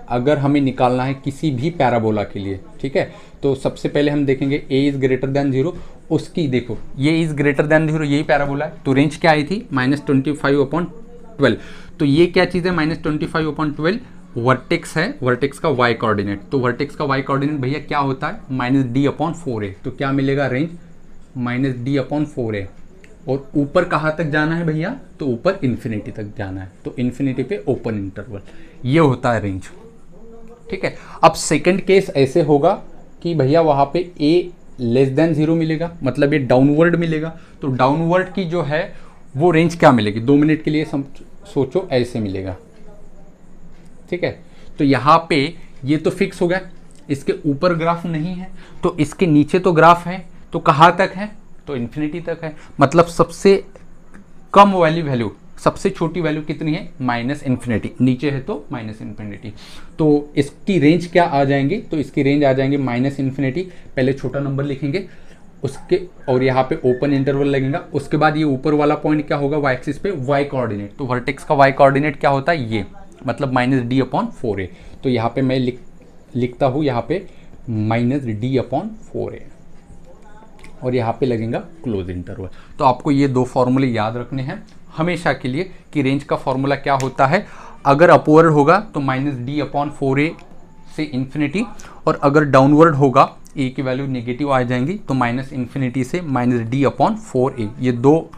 अगर हमें निकालना है किसी भी पैराबोला के लिए, ठीक है, तो सबसे पहले हम देखेंगे a इज़ ग्रेटर दैन 0, उसकी देखो ये इज़ ग्रेटर दैन 0, यही पैराबोला है, तो रेंज क्या आई थी -25/12। तो ये क्या चीज़ है, -25/12 वर्टेक्स है, वर्टेक्स का y कोऑर्डिनेट, तो वर्टेक्स का y कोऑर्डिनेट भैया क्या होता है, -d/4a, तो क्या मिलेगा रेंज -d/4a। और ऊपर कहाँ तक जाना है भैया, तो ऊपर इन्फिनिटी तक जाना है, तो इन्फिनिटी पे ओपन इंटरवल, ये होता है रेंज, ठीक है। अब सेकंड केस ऐसे होगा कि भैया वहाँ पे a लेस देन 0 मिलेगा, मतलब ये डाउनवर्ड मिलेगा, तो डाउनवर्ड की जो है वो रेंज क्या मिलेगी, 2 मिनट के लिए सोचो ऐसे मिलेगा, ठीक है। तो यहाँ पे ये तो फिक्स हो गया, इसके ऊपर ग्राफ नहीं है, तो इसके नीचे तो ग्राफ है, तो कहाँ तक है, तो इन्फिनिटी तक है, मतलब सबसे कम वाली वैल्यू, सबसे छोटी वैल्यू कितनी है, -इन्फिनिटी, नीचे है तो -इन्फिनिटी, तो इसकी रेंज क्या आ जाएंगी, तो इसकी रेंज आ जाएंगे -इन्फिनिटी, पहले छोटा नंबर लिखेंगे उसके, और यहाँ पे ओपन इंटरवल लगेगा, उसके बाद ये ऊपर वाला पॉइंट क्या होगा, वाई एक्सिस पे वाई कोऑर्डिनेट, तो वर्टेक्स का वाई कोऑर्डिनेट क्या होता है, ये मतलब -d/4a, तो यहाँ पे मैं लिखता हूँ यहाँ पे -d/4a, और यहाँ पे लगेगा क्लोज इंटरवल। तो आपको ये दो फॉर्मूले याद रखने हैं हमेशा के लिए कि रेंज का फॉर्मूला क्या होता है, अगर अपवर्ड होगा तो -d/4a से इन्फिनिटी, और अगर डाउनवर्ड होगा a की वैल्यू नेगेटिव आ जाएंगी, तो -इन्फिनिटी से -d/4a, ये दो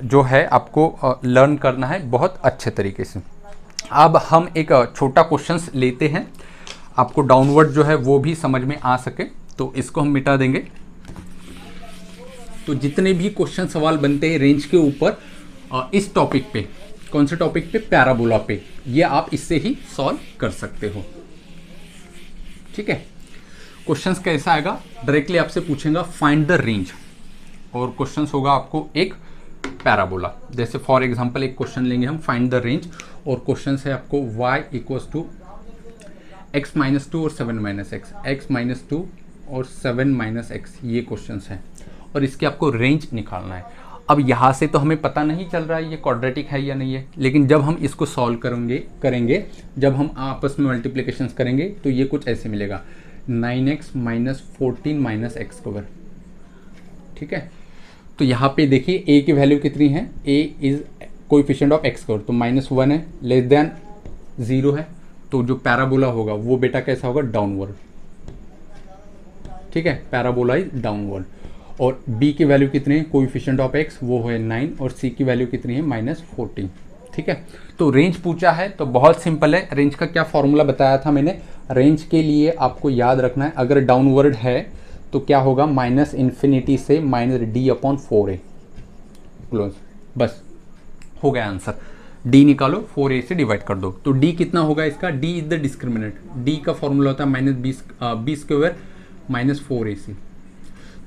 जो है आपको लर्न करना है बहुत अच्छे तरीके से। अब हम एक छोटा क्वेश्चंस लेते हैं, आपको डाउनवर्ड जो है वो भी समझ में आ सके, तो इसको हम मिटा देंगे। तो जितने भी क्वेश्चन सवाल बनते हैं रेंज के ऊपर इस टॉपिक पे, कौन से टॉपिक पे, पैराबोला पे, ये आप इससे ही सॉल्व कर सकते हो, ठीक है। क्वेश्चंस कैसा आएगा, डायरेक्टली आपसे पूछेगा फाइंड द रेंज, और क्वेश्चंस होगा आपको एक पैराबोला, जैसे फॉर एग्जांपल एक क्वेश्चन लेंगे हम, फाइंड द रेंज, और क्वेश्चन है आपको y = x-2 और 7-x, x-2 और 7-x, ये क्वेश्चंस हैं, और इसके आपको रेंज निकालना है। अब यहाँ से तो हमें पता नहीं चल रहा है ये क्वाड्रेटिक है या नहीं है, लेकिन जब हम इसको सॉल्व करेंगे, जब हम आपस में मल्टीप्लिकेशंस करेंगे, तो ये कुछ ऐसे मिलेगा, 9x - 14 - x², ठीक है। तो यहाँ पे देखिए a की वैल्यू कितनी है, a is coefficient of x², तो -1 है, लेस देन 0 है, तो जो पैराबोला होगा वो बेटा कैसा होगा, डाउनवर्ड, ठीक है, पैराबोला इज डाउनवर्ड। और b की वैल्यू कितनी है, कोएफिशिएंट ऑफ x वो है 9, और c की वैल्यू कितनी है, -14, ठीक है। तो रेंज पूछा है तो बहुत सिंपल है, रेंज का क्या फॉर्मूला बताया था मैंने, रेंज के लिए आपको याद रखना है, अगर डाउनवर्ड है तो क्या होगा, -इन्फिनिटी से -d/4a, क्लोज, बस हो गया आंसर। d निकालो, 4a से डिवाइड कर दो, तो d कितना होगा इसका, d is the discriminant, d का फॉर्मूला होता है -b² - 4ac,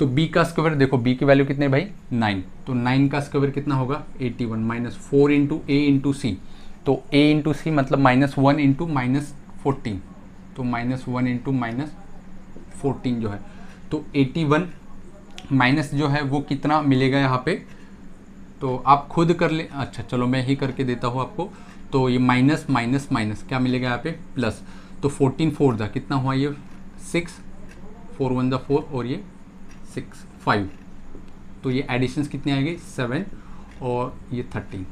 तो b का स्क्वायर देखो, b की वैल्यू कितने भाई, 9, तो 9 का स्क्वायर कितना होगा, 81, -4 × a × c, तो a × c मतलब -1 × -14, तो -1 × -14 जो है, तो 81 माइनस जो है वो कितना मिलेगा यहाँ पे, तो आप खुद कर ले, अच्छा चलो मैं ही करके देता हूँ आपको, तो ये माइनस माइनस माइनस क्या मिलेगा यहाँ पे, प्लस, तो 14 4 दा कितना हुआ, ये 6, 4 1 दा 4, और ये 6 5, तो ये एडिशंस कितने आएंगे, 7 और ये 13,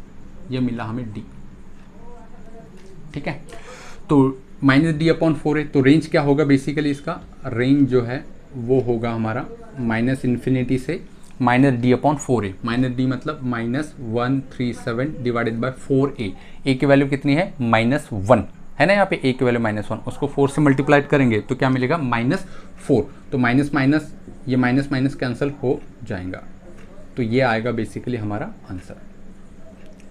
ये मिला हमें d, ठीक है। तो -d/4 है, तो रेंज क्या होगा, बेसिकली इसका रेंज जो है वो होगा हमारा -इन्फिनिटी से minus D upon 4a, minus D मतलब -137 डिवाइडेड बाय 4a, ए की वैल्यू कितनी है -1 है ना, यहाँ पे ए की वैल्यू -1, उसको 4 से मल्टीप्लाइड करेंगे तो क्या मिलेगा -4, तो माइनस माइनस ये माइनस माइनस कैंसिल हो जाएगा, तो ये आएगा बेसिकली हमारा आंसर।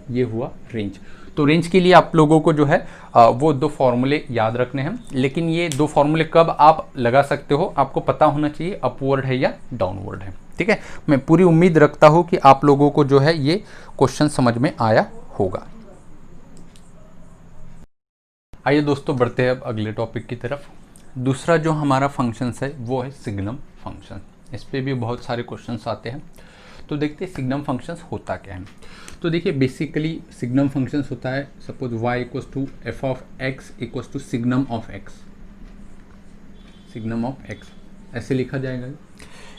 ये हुआ रेंज। तो रेंज के लिए आप लोगों को जो है वो 2 फॉर्मूले याद रखने हैं, लेकिन ये 2 फॉर्मूले कब आप लगा सकते हो आपको पता होना चाहिए, अपवर्ड है या डाउनवर्ड है, ठीक है। मैं पूरी उम्मीद रखता हूँ कि आप लोगों को जो है ये क्वेश्चन समझ में आया होगा। आइए दोस्तों बढ़ते हैं अब अगले टॉपिक की तरफ। दूसरा जो हमारा फंक्शंस है वो है सिग्नम फंक्शन। इस पे भी बहुत सारे क्वेश्चंस आते हैं, तो देखते हैं सिग्नम फंक्शंस होता क्या है। तो देखिए बेसिकली सिग्नम फंक्शंस होता है, suppose y equals to f of x equals to signum of x, signum of x ऐसे लिखा जाएगा।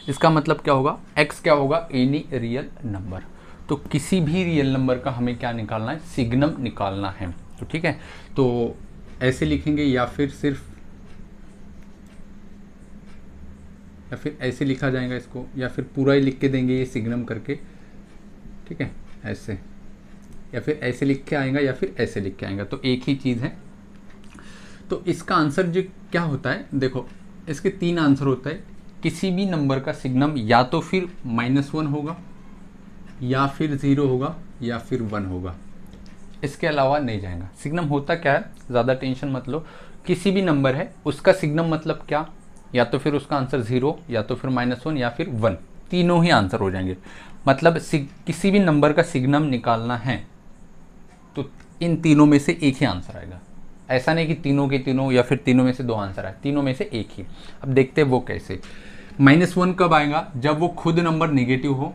इसका मतलब क्या होगा, x क्या होगा, एनी रियल नंबर, तो किसी भी रियल नंबर का हमें क्या निकालना है, सिग्नम निकालना है, तो ठीक है। तो ऐसे लिखेंगे या फिर सिर्फ या फिर ऐसे लिखा जाएगा इसको, या फिर पूरा ही लिख के देंगे ये सिग्नम करके, ठीक है, ऐसे, या फिर ऐसे लिख के आएगा या फिर ऐसे लिख के आएगा, तो एक ही चीज़ है। तो इसका आंसर जो क्या होता है, देखो इसके 3 आंसर होता है। किसी भी नंबर का सिग्नम या तो फिर -1 होगा, या फिर 0 होगा, या फिर 1 होगा, इसके अलावा नहीं जाएगा। सिग्नम होता क्या है, ज़्यादा टेंशन मत लो, किसी भी नंबर है उसका सिग्नम मतलब क्या, या तो फिर उसका आंसर 0, या तो फिर -1, या फिर 1, तीनों ही आंसर हो जाएंगे। मतलब किसी भी नंबर का सिग्नम निकालना है तो इन तीनों में से एक ही आंसर आएगा। ऐसा नहीं कि तीनों के तीनों या फिर तीनों में से 2 आंसर आए, तीनों में से एक ही। अब देखते हैं वो कैसे। -1 कब आएगा, जब वो खुद नंबर नेगेटिव हो।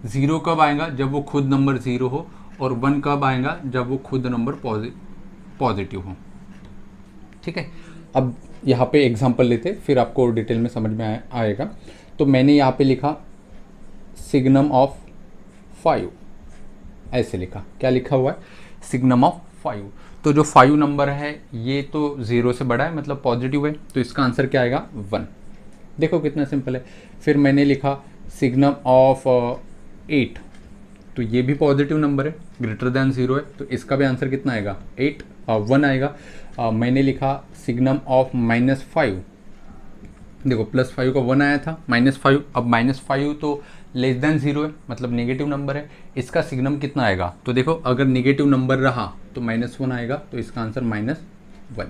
0 कब आएगा, जब वो खुद नंबर 0 हो। और 1 कब आएगा, जब वो खुद नंबर पॉजिटिव हो, ठीक है। अब यहाँ पे एग्जांपल लेते फिर आपको डिटेल में समझ में आएगा। तो मैंने यहाँ पे लिखा सिग्नम ऑफ 5, ऐसे लिखा, क्या लिखा हुआ है, सिग्नम ऑफ 5। तो जो 5 नंबर है ये तो 0 से बड़ा है, मतलब पॉजिटिव है, तो इसका आंसर क्या आएगा 1। देखो कितना सिंपल है। फिर मैंने लिखा सिग्नम ऑफ 8, तो ये भी पॉजिटिव नंबर है, ग्रेटर देन 0 है, तो इसका भी आंसर कितना आएगा 8, 1 आएगा। मैंने लिखा सिग्नम ऑफ -5, देखो +5 का 1 आया था, -5, अब -5 तो लेस देन 0 है, मतलब नेगेटिव नंबर है, इसका सिग्नम कितना आएगा, तो देखो अगर नेगेटिव नंबर रहा तो -1 आएगा, तो इसका आंसर -1।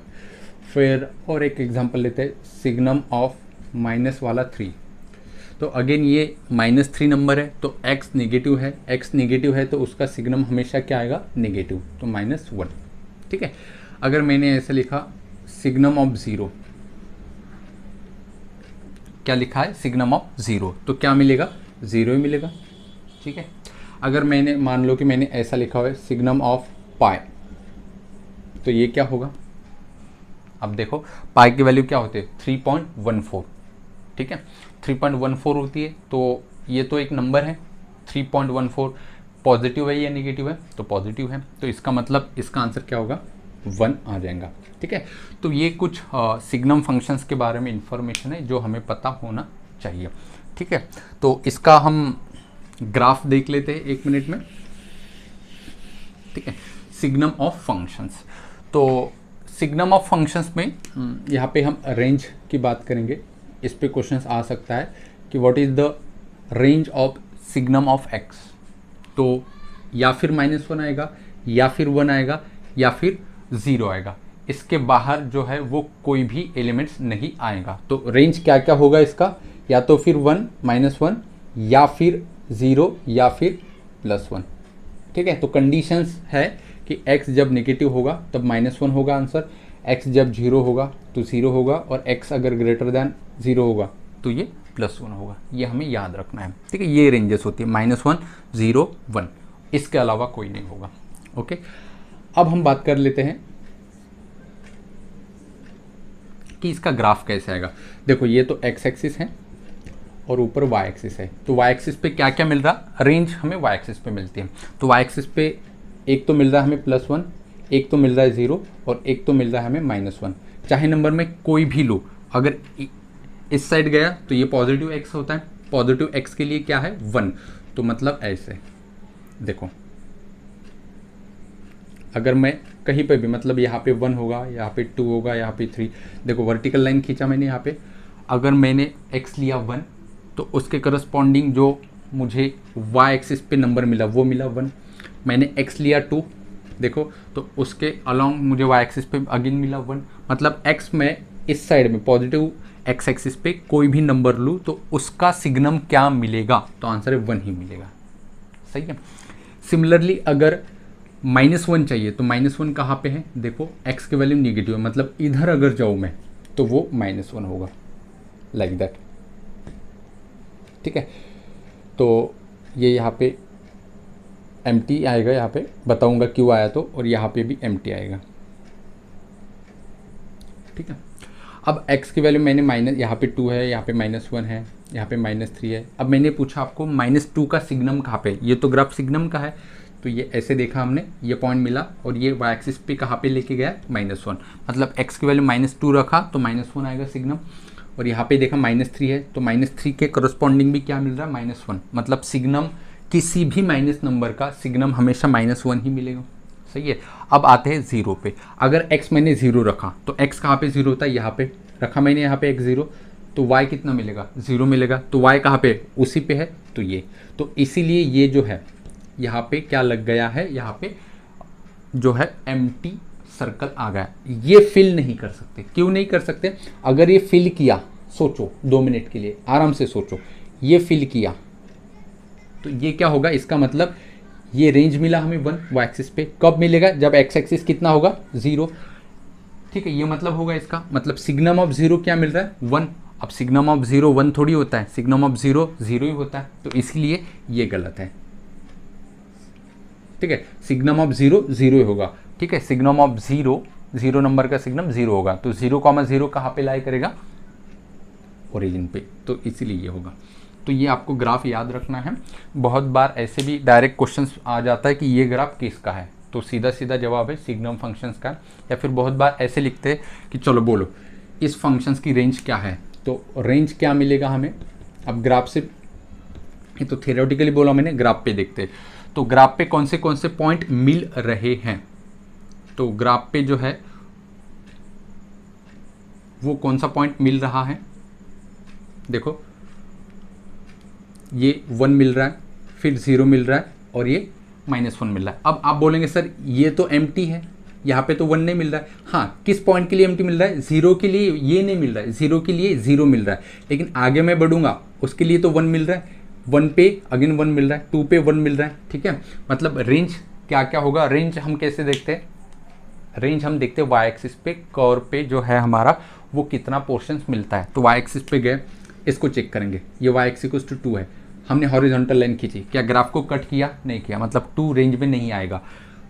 फिर और एक एग्जांपल लेते हैं, सिग्नम ऑफ -3, तो अगेन ये -3 नंबर है, तो x नेगेटिव है, x नेगेटिव है तो उसका सिग्नम हमेशा क्या आएगा, नेगेटिव, तो -1, ठीक है। अगर मैंने ऐसे लिखा सिग्नम ऑफ 0, क्या लिखा है, सिग्नम ऑफ 0, तो क्या मिलेगा, 0 ही मिलेगा, ठीक है। अगर मैंने मान लो कि मैंने ऐसा लिखा हुआ है सिग्नम ऑफ पाई, तो ये क्या होगा, अब देखो पाई की वैल्यू क्या होती है 3.14, ठीक है, 3.14 होती है, तो ये तो एक नंबर है 3.14, पॉजिटिव है या नेगेटिव है, तो पॉजिटिव है, तो इसका मतलब इसका आंसर क्या होगा 1 आ जाएगा, ठीक है। तो ये कुछ सिग्नम फंक्शंस के बारे में इंफॉर्मेशन है जो हमें पता होना चाहिए, ठीक है। तो इसका हम ग्राफ देख लेते हैं 1 मिनट में, ठीक है। सिग्नम ऑफ फंक्शंस, तो सिग्नम ऑफ फंक्शंस में यहाँ पे हम रेंज की बात करेंगे। इस पे क्वेश्चंस आ सकता है कि what is the range of signum of x, तो या फिर -1 आएगा, या फिर 1 आएगा, या फिर 0 आएगा, इसके बाहर जो है वो कोई भी एलिमेंट्स नहीं आएगा। तो रेंज क्या क्या होगा इसका, या तो फिर 1, -1, या फिर 0, या फिर +1, ठीक है। तो कंडीशंस है कि x जब नेगेटिव होगा तब -1 होगा आंसर, x जब 0 होगा तो 0 होगा, और x अगर ग्रेटर दैन 0 होगा तो ये +1 होगा। ये हमें याद रखना है, ठीक है। ये रेंजेस होती है -1, 0, 1, इसके अलावा कोई नहीं होगा, ओके। अब हम बात कर लेते हैं कि इसका ग्राफ कैसे आएगा। देखो ये तो x एक्सिस है और ऊपर y एक्सिस है, तो y एक्सिस पे क्या क्या मिल रहा, रेंज हमें y एक्सिस पे मिलती है। तो y एक्सिस पे एक तो मिल रहा है हमें +1, एक तो मिल रहा है 0, और एक तो मिल रहा है हमें -1। चाहे नंबर में कोई भी लो, अगर इस साइड गया तो ये पॉजिटिव x होता है, पॉजिटिव एक्स के लिए क्या है 1, तो मतलब ऐसे देखो, अगर मैं कहीं पे भी मतलब यहाँ पे 1 होगा, यहाँ पे 2 होगा, यहाँ पे 3, देखो वर्टिकल लाइन खींचा मैंने यहाँ पे, अगर मैंने x लिया 1 तो उसके करस्पॉन्डिंग जो मुझे y एक्सिस पे नंबर मिला वो मिला 1, मैंने x लिया 2 देखो तो उसके अलॉन्ग मुझे y एक्सिस पे अगेन मिला 1, मतलब x में इस साइड में पॉजिटिव x एक्सिस पे कोई भी नंबर लूँ तो उसका सिग्नम क्या मिलेगा, तो आंसर है 1 ही मिलेगा। सही है। सिमिलरली अगर -1 चाहिए तो -1 कहाँ पे है, देखो x की वैल्यू निगेटिव है, मतलब इधर अगर जाऊँ मैं तो वो -1 होगा, लाइक दैट। ठीक है, तो ये यहाँ पे एम्प्टी आएगा, यहाँ पे बताऊंगा क्यों आया तो, और यहाँ पे भी एम्प्टी आएगा। ठीक है, अब x की वैल्यू मैंने माइनस, यहाँ पे 2 है, यहाँ पे -1 है, यहाँ पे -3 है। अब मैंने पूछा आपको -2 का सिग्नम कहाँ पे, ये तो ग्राफ सिग्नम का है, तो ये ऐसे देखा हमने, ये पॉइंट मिला और ये y एक्सिस पे कहाँ पे लेके गया -1, मतलब x की वैल्यू -2 रखा तो -1 आएगा सिग्नम, और यहाँ पे देखा -3 है तो -3 के करस्पॉन्डिंग भी क्या मिल रहा है -1, मतलब सिग्नम किसी भी माइनस नंबर का सिग्नम हमेशा -1 ही मिलेगा। सही है। अब आते हैं 0 पे, अगर x मैंने 0 रखा तो x कहाँ पे 0 होता है, यहाँ पे रखा मैंने, यहाँ पे x 0, तो y कितना मिलेगा 0 मिलेगा, तो y कहाँ पे उसी पे है, तो ये, तो इसीलिए ये जो है यहाँ पे क्या लग गया है, यहाँ पे जो है एम्प्टी सर्कल आ गया। ये फिल नहीं कर सकते, क्यों नहीं कर सकते, अगर ये फिल किया, सोचो 2 मिनट के लिए आराम से सोचो, ये फिल किया तो ये क्या होगा, इसका मतलब ये रेंज मिला हमें 1 वाई एक्सिस पे, कब मिलेगा जब एक्स एक्सिस कितना होगा 0। ठीक है, ये मतलब होगा इसका, मतलब सिग्नम ऑफ 0 क्या मिल रहा है 1, अब सिग्नम ऑफ 0 1 थोड़ी होता है, सिग्नम ऑफ 0 0 ही होता है, तो इसलिए ये गलत है। ठीक है, सिग्नम ऑफ 0 0 ही होगा। ठीक है, सिग्नम ऑफ 0 नंबर का सिग्नम 0 होगा, तो 0,0 कहाँ पे लाई करेगा, ओरिजिन पे, तो इसीलिए ये होगा। तो ये आपको ग्राफ याद रखना है, बहुत बार ऐसे भी डायरेक्ट क्वेश्चंस आ जाता है कि ये ग्राफ किसका है, तो सीधा सीधा जवाब है सिग्नम फंक्शंस का, या फिर बहुत बार ऐसे लिखते हैं कि चलो बोलो इस फंक्शंस की रेंज क्या है, तो रेंज क्या मिलेगा हमें, अब ग्राफ से, ये तो थियोरेटिकली बोला मैंने, ग्राफ पे देखते हैं, तो ग्राफ पे कौन से पॉइंट मिल रहे हैं, तो ग्राफ पे जो है वो कौन सा पॉइंट मिल रहा है, देखो ये 1 मिल रहा है, फिर 0 मिल रहा है, और ये -1 मिल रहा है। अब आप बोलेंगे सर ये तो एम्प्टी है, यहाँ पे तो 1 नहीं मिल रहा है, हाँ किस पॉइंट के लिए एम्प्टी मिल रहा है, 0 के लिए ये नहीं मिल रहा है, 0 के लिए 0 मिल रहा है, लेकिन आगे मैं बढ़ूंगा उसके लिए तो 1 मिल रहा है, 1 पे अगेन 1 मिल रहा है, 2 पे 1 मिल रहा है। ठीक है, मतलब रेंज क्या क्या होगा, रेंज हम कैसे देखते हैं, रेंज हम देखते हैं वाई एक्सिस पे कर्व पे जो है हमारा वो कितना पोर्शन मिलता है, तो वाई एक्सिस पे गए, इसको चेक करेंगे, ये वाई एक्सिस टू 2 है, हमने हॉरिजॉन्टल लाइन खींची, क्या ग्राफ को कट किया, नहीं किया, मतलब 2 रेंज में नहीं आएगा।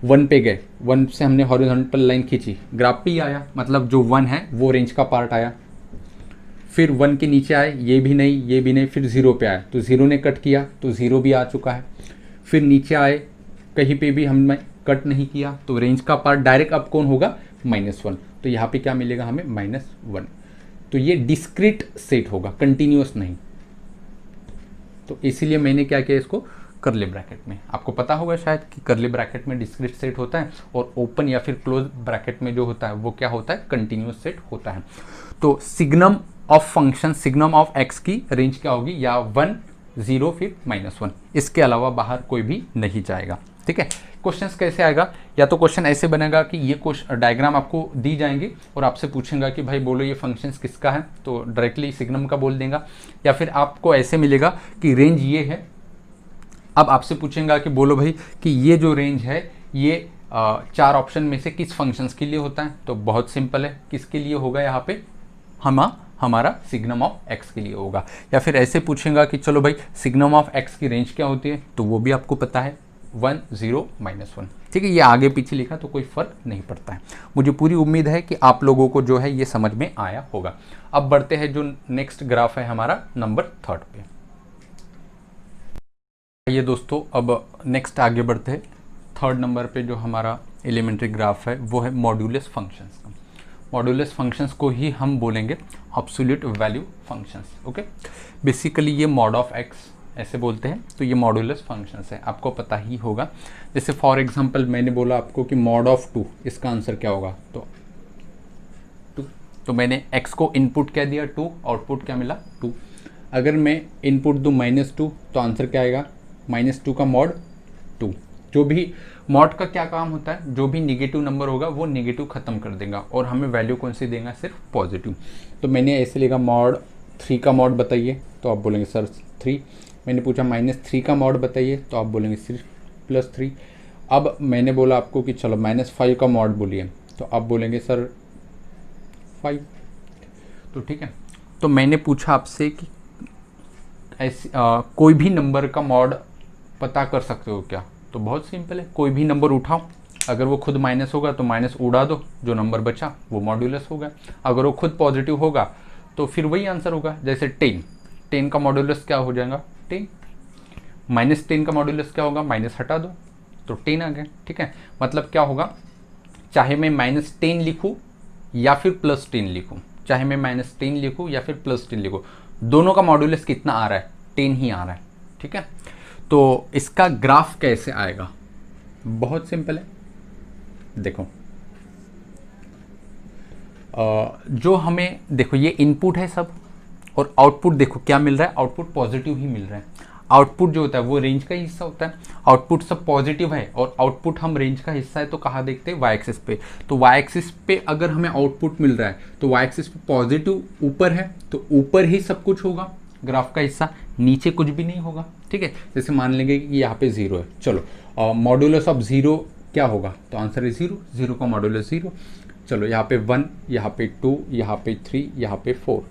1 पे गए, 1 से हमने हॉरिजॉन्टल लाइन खींची, ग्राफ पे ही आया, मतलब जो 1 है वो रेंज का पार्ट आया, फिर 1 के नीचे आए, ये भी नहीं ये भी नहीं, फिर 0 पे आए तो 0 ने कट किया तो 0 भी आ चुका है, फिर नीचे आए कहीं पे भी हमने कट नहीं किया तो रेंज का पार्ट डायरेक्ट अब कौन होगा -1, तो यहाँ पे क्या मिलेगा हमें -1, तो ये डिस्क्रीट सेट होगा, कंटिन्यूस नहीं, तो इसीलिए मैंने क्या किया इसको कर्ली ब्रैकेट में, आपको पता होगा शायद कि कर्ली ब्रैकेट में डिस्क्रीट सेट होता है और ओपन या फिर क्लोज ब्रैकेट में जो होता है वो क्या होता है, कंटिन्यूस सेट होता है। तो signum of function, signum of x की रेंज क्या होगी, या 1 0 फिर -1, इसके अलावा बाहर कोई भी नहीं जाएगा। ठीक है, क्वेश्चंस कैसे आएगा, या तो क्वेश्चन ऐसे बनेगा कि ये क्वेश्चन डायग्राम आपको दी जाएंगे और आपसे पूछेगा कि भाई बोलो ये फंक्शंस किसका है, तो डायरेक्टली सिग्नम का बोल देगा, या फिर आपको ऐसे मिलेगा कि रेंज ये है, अब आपसे पूछेगा कि बोलो भाई कि ये जो रेंज है ये 4 ऑप्शन में से किस फंक्शंस के लिए होता है, तो बहुत सिंपल है, किसके लिए होगा यहाँ पे हमारा सिग्नम ऑफ एक्स के लिए होगा, या फिर ऐसे पूछेगा कि चलो भाई सिग्नम ऑफ एक्स की रेंज क्या होती है, तो वो भी आपको पता है 1 0 -1। ठीक है, ये आगे पीछे लिखा तो कोई फर्क नहीं पड़ता है। मुझे पूरी उम्मीद है कि आप लोगों को जो है ये समझ में आया होगा। अब बढ़ते हैं जो नेक्स्ट ग्राफ है हमारा नंबर 3 पे। ये दोस्तों अब नेक्स्ट आगे बढ़ते हैं 3rd नंबर पे, जो हमारा एलिमेंट्री ग्राफ है वो है मॉड्यूलस फंक्शंस का। मॉड्यूलस फंक्शंस को ही हम बोलेंगे absolute value functions. Okay, basically ये मॉड ऑफ एक्स ऐसे बोलते हैं, तो ये मॉड्यूलस फंक्शंस है, आपको पता ही होगा। जैसे फॉर एग्जांपल मैंने बोला आपको कि मॉड ऑफ 2, इसका आंसर क्या होगा, तो 2। तो मैंने x को इनपुट क्या दिया 2, आउटपुट क्या मिला 2। अगर मैं इनपुट दूँ -2 तो आंसर क्या आएगा, -2 का मॉड 2। जो भी मॉड का क्या काम होता है, जो भी निगेटिव नंबर होगा वो निगेटिव खत्म कर देगा और हमें वैल्यू कौन सी देगा, सिर्फ पॉजिटिव। तो मैंने ऐसे लिखा मॉड 3 का मॉड बताइए, तो आप बोलेंगे सर 3। मैंने पूछा -3 का मॉड बताइए, तो आप बोलेंगे सिर्फ +3। अब मैंने बोला आपको कि चलो -5 का मॉड बोलिए, तो आप बोलेंगे सर 5। तो ठीक है, तो मैंने पूछा आपसे कि ऐसे कोई भी नंबर का मॉड पता कर सकते हो क्या, तो बहुत सिंपल है, कोई भी नंबर उठाओ, अगर वो खुद माइनस होगा तो माइनस उड़ा दो, जो नंबर बचा वो मॉड्यूलस होगा। अगर वो खुद पॉजिटिव होगा तो फिर वही आंसर होगा। जैसे 10 का मॉड्यूलस क्या हो जाएगा 10, -10 का मॉड्यूलस क्या होगा, माइनस हटा दो तो 10 आ गया। ठीक है, मतलब क्या होगा, चाहे मैं -10 लिखूँ या फिर +10 लिखूँ, चाहे मैं -10 लिखूँ या फिर +10 लिखूँ, दोनों का मॉड्यूलस कितना आ रहा है, 10 ही आ रहा है। ठीक है, तो इसका ग्राफ कैसे आएगा, बहुत सिंपल है। देखो जो हमें, देखो ये इनपुट है सब, और आउटपुट देखो क्या मिल रहा है, आउटपुट पॉजिटिव ही मिल रहा है। आउटपुट जो होता है वो रेंज का हिस्सा होता है, आउटपुट सब पॉजिटिव है और आउटपुट हम रेंज का हिस्सा है, तो कहाँ देखते हैं, वाई एक्सिस पे। तो वाई एक्सिस पे अगर हमें आउटपुट मिल रहा है तो वाई एक्सिस पे पॉजिटिव ऊपर है, तो ऊपर ही सब कुछ होगा ग्राफ का हिस्सा, नीचे कुछ भी नहीं होगा। ठीक है, जैसे मान लेंगे कि यहाँ पे 0 है, चलो मॉड्यूलस ऑफ 0 क्या होगा, तो आंसर है 0, 0 का मॉड्यूलस 0। चलो यहाँ पे 1, यहाँ पे 2, यहाँ पे 3, यहाँ पे 4,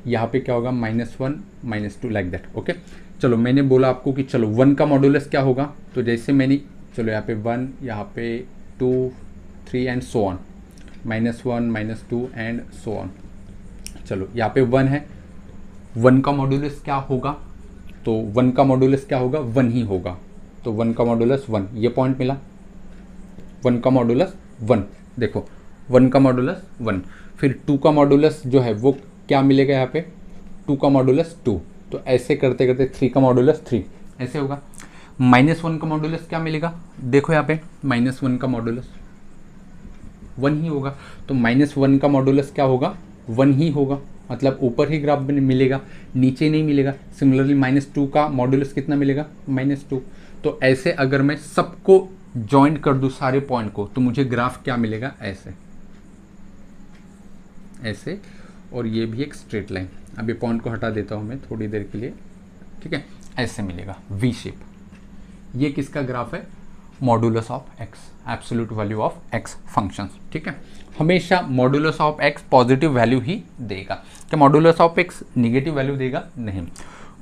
यहाँ पे क्या होगा, -1 -2 लाइक दैट। ओके, चलो मैंने बोला आपको कि चलो 1 का मॉड्यूलस क्या होगा, तो जैसे मैंने, चलो यहाँ पे 1, यहाँ पे 2, 3 and so on, -1 -2 and so on. चलो यहाँ पे 1 है, 1 का मॉड्यूलस क्या होगा, तो 1 का मॉड्यूलस क्या होगा, 1 ही होगा, तो 1 का मॉड्यूलस 1, ये पॉइंट मिला, 1 का मॉड्यूलस 1। देखो 1 का मॉड्यूलस 1, फिर 2 का मॉड्यूलस जो है वो क्या मिलेगा, यहाँ पे 2 का मॉड्यूलस 2, तो ऐसे करते करते 3 का मॉड्यूलस 3 ऐसे होगा। -1 का मॉड्यूलस क्या मिलेगा, देखो यहाँ पे -1 का मॉड्यूलस 1 ही होगा, तो -1 का मॉड्यूलस क्या होगा, 1 ही होगा, मतलब ऊपर ही ग्राफ में मिलेगा, नीचे नहीं मिलेगा। सिमिलरली -2 का मॉड्यूलस कितना मिलेगा, -2। तो ऐसे अगर मैं सबको जॉइंट कर दूं सारे पॉइंट को, तो मुझे ग्राफ क्या मिलेगा, ऐसे ऐसे, और ये भी एक स्ट्रेट लाइन। अभी पॉइंट को हटा देता हूं मैं थोड़ी देर के लिए। ठीक है, ऐसे मिलेगा वी शेप। ये किसका ग्राफ है, modulus of x, absolute value of x functions. ठीक है, हमेशा modulus of x positive value ही देगा, क्या modulus of x negative value देगा, नहीं।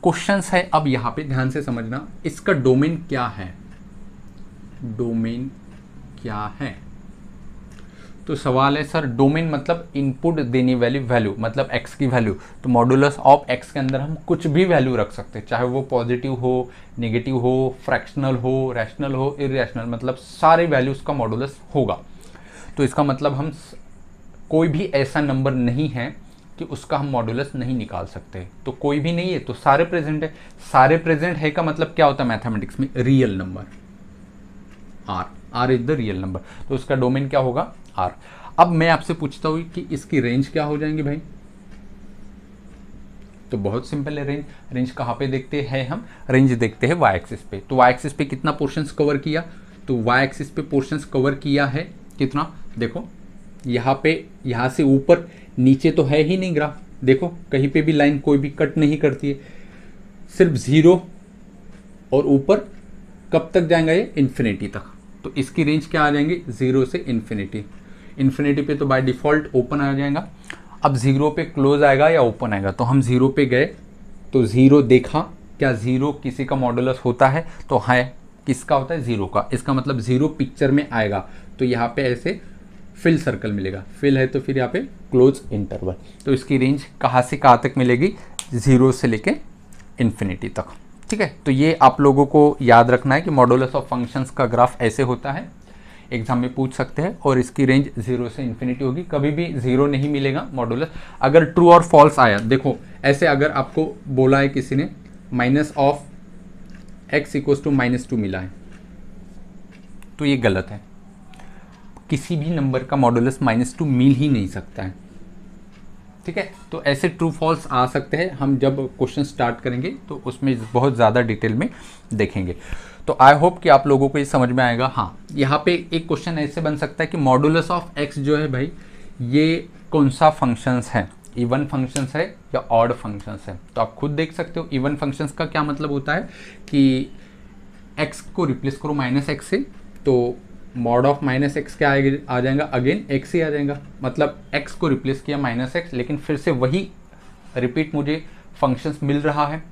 क्वेश्चंस है, अब यहाँ पे ध्यान से समझना, इसका डोमेन क्या है, डोमेन क्या है। तो सवाल है सर डोमेन मतलब इनपुट देने वाली वैल्यू, मतलब x की वैल्यू, तो मॉड्यूलस ऑफ x के अंदर हम कुछ भी वैल्यू रख सकते हैं, चाहे वो पॉजिटिव हो, नेगेटिव हो, फ्रैक्शनल हो, रैशनल हो, इरेशनल, मतलब सारे वैल्यूज का मॉड्यूलस होगा। तो इसका मतलब हम कोई भी ऐसा नंबर नहीं है कि उसका हम मॉड्यूलस नहीं निकाल सकते। तो कोई भी नहीं है तो सारे प्रेजेंट है, सारे प्रेजेंट है का मतलब क्या होता है मैथमेटिक्स में, real number, R is the real number, तो उसका डोमेन क्या होगा, आर। अब मैं आपसे पूछता हूँ कि इसकी रेंज क्या हो जाएंगी भाई, तो बहुत सिंपल है, रेंज कहाँ पे देखते हैं हम, रेंज देखते हैं वाई एक्सिस पे। तो वाई एक्सिस पे कितना पोर्शंस कवर किया, तो वाई एक्सिस पे पोर्शंस कवर किया है कितना, देखो यहाँ पे, यहाँ से ऊपर नीचे तो है ही नहीं ग्राफ, देखो कहीं पे भी लाइन कोई भी कट नहीं करती है, सिर्फ 0 और ऊपर कब तक जाएगा ये, इन्फिनिटी तक। तो इसकी रेंज क्या आ जाएंगी, 0 से इन्फिनिटी। इन्फिनिटी पे तो बाय डिफ़ॉल्ट ओपन आ जाएगा, अब 0 पे क्लोज आएगा या ओपन आएगा, तो हम 0 पे गए तो 0 देखा, क्या 0 किसी का मॉड्यूलस होता है, तो है, किसका होता है, 0 का, इसका मतलब 0 पिक्चर में आएगा, तो यहाँ पे ऐसे फिल सर्कल मिलेगा, फिल है तो फिर यहाँ पे क्लोज इंटरवल। तो इसकी रेंज कहाँ से कहाँ तक मिलेगी, 0 से लेके इन्फिनिटी तक। ठीक है, तो ये आप लोगों को याद रखना है कि मॉड्यूलस ऑफ फंक्शंस का ग्राफ ऐसे होता है। एग्जाम में पूछ सकते हैं। और इसकी रेंज 0 से इन्फिनिटी होगी, कभी भी 0 नहीं मिलेगा मॉडुलस। अगर ट्रू और फॉल्स आया, देखो ऐसे अगर आपको बोला है किसी ने minus of x equals to -2 मिला है, तो ये गलत है। किसी भी नंबर का मॉडुलस -2 मिल ही नहीं सकता है, ठीक है। तो ऐसे ट्रू फॉल्स आ सकते हैं, हम जब क्वेश्चन स्टार्ट करेंगे तो उसमें बहुत ज़्यादा डिटेल में देखेंगे। तो आई होप कि आप लोगों को ये समझ में आएगा। हाँ, यहाँ पे एक क्वेश्चन ऐसे बन सकता है कि मॉडुलस ऑफ एक्स जो है भाई, ये कौन सा फंक्शंस है, इवन फंक्शंस है या ऑड फंक्शंस है। तो आप खुद देख सकते हो इवन फंक्शंस का क्या मतलब होता है कि x को रिप्लेस करो -x से, तो मॉड ऑफ -x क्या आ जाएगा, अगेन x ही आ जाएगा। मतलब x को रिप्लेस किया -x, लेकिन फिर से वही रिपीट मुझे फंक्शंस मिल रहा है।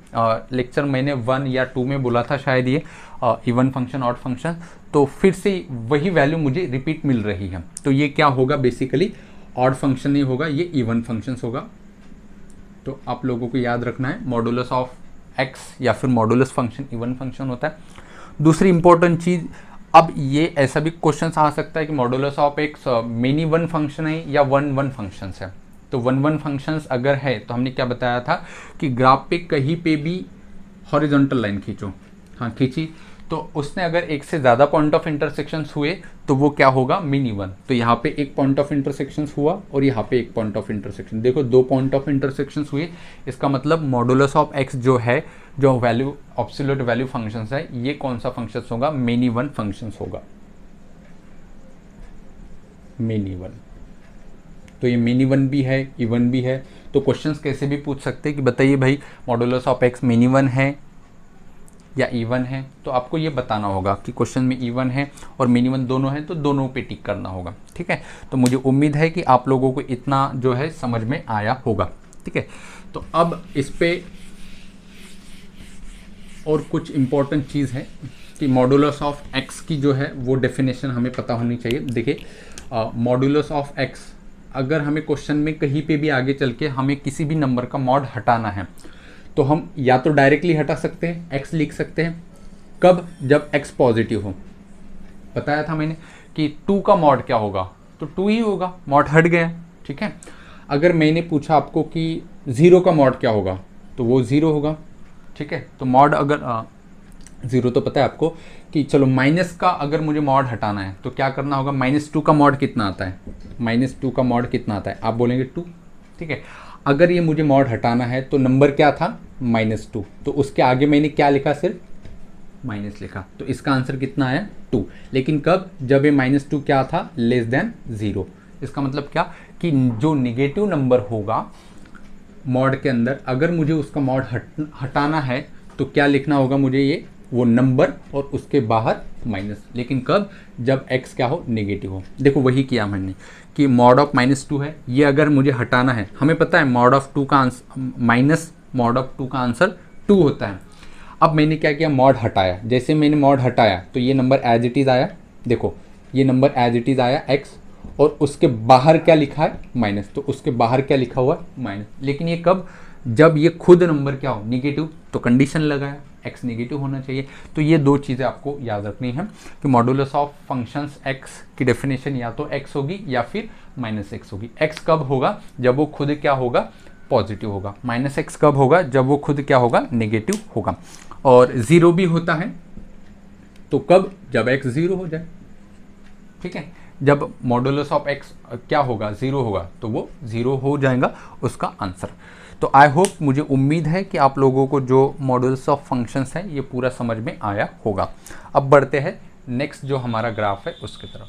लेक्चर मैंने 1 या 2 में बोला था शायद, ये इवन फंक्शन ऑड फंक्शन, तो फिर से वही वैल्यू मुझे रिपीट मिल रही है। तो ये क्या होगा, बेसिकली ऑड फंक्शन नहीं होगा, ये इवन फंक्शंस होगा। तो आप लोगों को याद रखना है मॉडुलस ऑफ x या फिर मॉडुलस फंक्शन इवन फंक्शन होता है। दूसरी इंपॉर्टेंट चीज़, अब ये ऐसा भी क्वेश्चन आ सकता है कि modulus of x many one function है या वन फंक्शन है। तो वन फंक्शंस अगर है तो हमने क्या बताया था कि ग्राफ पे कहीं पे भी हॉरिजॉन्टल लाइन खींचो, हाँ खींची, तो उसने अगर एक से ज़्यादा पॉइंट ऑफ इंटरसेक्शंस हुए तो वो क्या होगा, मिनी वन। तो यहाँ पे एक पॉइंट ऑफ इंटरसेक्शंस हुआ और यहाँ पे एक पॉइंट ऑफ इंटरसेक्शन, देखो 2 पॉइंट ऑफ इंटरसेक्शंस हुए। इसका मतलब मॉडुलस ऑफ एक्स जो है, जो वैल्यू एब्सोल्यूट वैल्यू फंक्शंस है, ये कौन सा फंक्शंस होगा, मिनी वन फंक्शंस होगा, मिनी वन। तो ये मिनी वन भी है, इवन भी है। तो क्वेश्चंस कैसे भी पूछ सकते हैं कि बताइए भाई modulus of x mini one है या इवन है। तो आपको ये बताना होगा कि क्वेश्चन में इवन है और मिनी वन दोनों है, तो दोनों पे टिक करना होगा, ठीक है। तो मुझे उम्मीद है कि आप लोगों को इतना जो है समझ में आया होगा, ठीक है। तो अब इस पे और कुछ इम्पोर्टेंट चीज़ है कि मॉडुलस ऑफ एक्स की जो है वो डेफिनेशन हमें पता होनी चाहिए। देखिए मॉडुलस ऑफ एक्स, अगर हमें क्वेश्चन में कहीं पे भी आगे चल के हमें किसी भी नंबर का मॉड हटाना है, तो हम या तो डायरेक्टली हटा सकते हैं, x लिख सकते हैं। कब, जब x पॉजिटिव हो। बताया था मैंने कि 2 का मॉड क्या होगा, तो 2 ही होगा, मॉड हट गया, ठीक है। अगर मैंने पूछा आपको कि 0 का मॉड क्या होगा, तो वो 0 होगा, ठीक है। तो मॉड अगर 0 तो पता है आपको कि चलो माइनस का अगर मुझे मॉड हटाना है तो क्या करना होगा, -2 का मॉड कितना आता है, -2 का मॉड कितना आता है, आप बोलेंगे 2, ठीक है। अगर ये मुझे मॉड हटाना है तो नंबर क्या था, -2, तो उसके आगे मैंने क्या लिखा, सिर्फ माइनस लिखा, तो इसका आंसर कितना आया, 2। लेकिन कब, जब ये -2 क्या था, लेस देन 0। इसका मतलब क्या कि जो निगेटिव नंबर होगा मॉड के अंदर, अगर मुझे उसका मॉड हटाना है तो क्या लिखना होगा मुझे, ये वो नंबर और उसके बाहर माइनस। लेकिन कब, जब x क्या हो, नेगेटिव हो। देखो वही किया मैंने कि मॉड ऑफ -2 है, ये अगर मुझे हटाना है, हमें पता है मॉड ऑफ 2 का आंसर माइनस मॉड ऑफ 2 का आंसर 2 होता है। अब मैंने क्या किया, मॉड हटाया। जैसे मैंने मॉड हटाया तो ये नंबर एज इट इज़ आया, देखो ये नंबर एज इट इज़ आया x, और उसके बाहर क्या लिखा है, माइनस, तो उसके बाहर क्या लिखा हुआ है, माइनस। लेकिन ये कब, जब ये खुद नंबर क्या हो, निगेटिव, तो कंडीशन लगाया x निगेटिव होना चाहिए। तो ये 2 चीज़ें आपको याद रखनी है कि मॉडुलस ऑफ फंक्शंस x की डेफिनेशन या तो x होगी या फिर -x होगी। x कब होगा, जब वो खुद क्या होगा, पॉजिटिव होगा। -x कब होगा, जब वो खुद क्या होगा, नेगेटिव होगा। और 0 भी होता है तो कब, जब x 0 हो जाए, ठीक है। जब मॉडुलस ऑफ x क्या होगा, 0 होगा, तो वो 0 हो जाएगा उसका आंसर। तो आई होप, मुझे उम्मीद है कि आप लोगों को जो मॉडुलस ऑफ फंक्शंस है ये पूरा समझ में आया होगा। अब बढ़ते हैं नेक्स्ट जो हमारा ग्राफ है उसकी तरफ।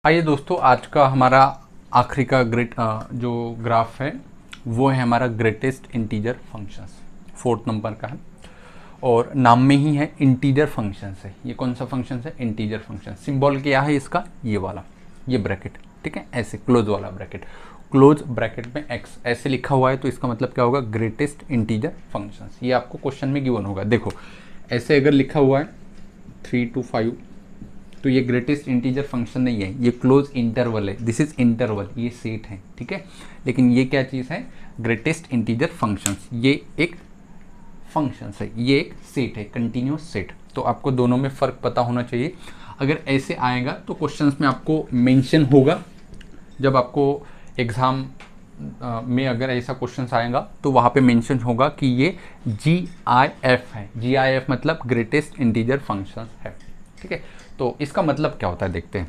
आइए दोस्तों, आज का हमारा आखिरी का जो ग्राफ है वो है हमारा greatest integer functions, 4th number का है और नाम में ही है इंटीजर फंक्शंस है। ये कौन सा फंक्शन है, इंटीजर फंक्शन। सिंबल क्या है इसका, ये वाला, ये ब्रैकेट, ठीक है, ऐसे क्लोज वाला ब्रैकेट, क्लोज ब्रैकेट में x ऐसे लिखा हुआ है, तो इसका मतलब क्या होगा, ग्रेटेस्ट इंटीजर फंक्शंस। ये आपको क्वेश्चन में गिवन होगा। देखो ऐसे अगर लिखा हुआ है 3 to 5, तो ये ग्रेटेस्ट इंटीजर फंक्शन नहीं है, ये क्लोज इंटरवल है, दिस इज इंटरवल, ये सेट है, ठीक है। लेकिन ये क्या चीज़ है, ग्रेटेस्ट इंटीजर फंक्शंस, ये एक फंक्शंस है, ये एक सेट है, कंटिन्यूस सेट। तो आपको दोनों में फ़र्क पता होना चाहिए। अगर ऐसे आएगा तो क्वेश्चंस में आपको मेंशन होगा, जब आपको एग्ज़ाम में अगर ऐसा क्वेश्चन आएगा तो वहाँ पे मेंशन होगा कि ये GIF है। GIF मतलब ग्रेटेस्ट इंटीजर फंक्शन है, ठीक है। तो इसका मतलब क्या होता है देखते हैं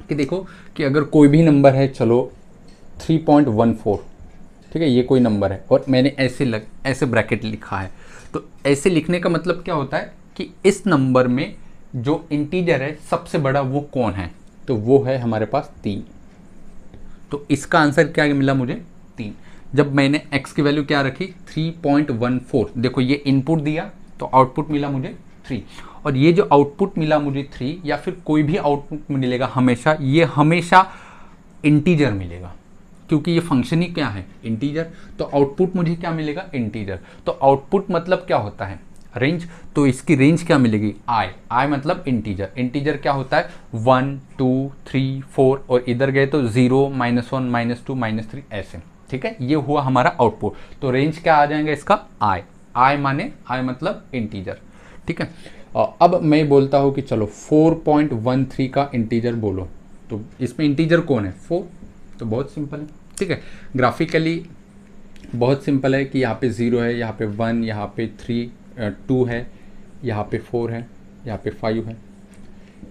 कि देखो कि अगर कोई भी नंबर है, चलो 3.14, ठीक है, ये कोई नंबर है और मैंने ऐसे ब्रैकेट लिखा है, तो ऐसे लिखने का मतलब क्या होता है कि इस नंबर में जो इंटीजर है सबसे बड़ा वो कौन है, तो वो है हमारे पास 3। तो इसका आंसर क्या मिला मुझे 3। जब मैंने x की वैल्यू क्या रखी 3.14, देखो ये इनपुट दिया तो आउटपुट मिला मुझे 3, और ये जो आउटपुट मिला मुझे 3 या फिर कोई भी आउटपुट मिलेगा हमेशा, ये हमेशा इंटीजर मिलेगा, क्योंकि ये फंक्शन ही क्या है इंटीजर। तो आउटपुट मुझे क्या मिलेगा इंटीजर। तो आउटपुट मतलब क्या होता है रेंज, तो इसकी रेंज क्या मिलेगी आई मतलब इंटीजर। इंटीजर क्या होता है 1 2 3 4, और इधर गए तो 0 -1 -2 -3 ऐसे, ठीक है। ये हुआ हमारा आउटपुट। तो रेंज क्या आ जाएगा इसका आई माने आई मतलब इंटीजर, ठीक है। अब मैं बोलता हूँ कि चलो 4.13 का इंटीजर बोलो, तो इसमें इंटीजर कौन है 4, तो बहुत सिंपल है, ठीक है। ग्राफिकली बहुत सिंपल है कि यहाँ पे 0 है, यहाँ पे 1, यहाँ पे 2 है, यहाँ पे 4 है, यहाँ पे 5 है,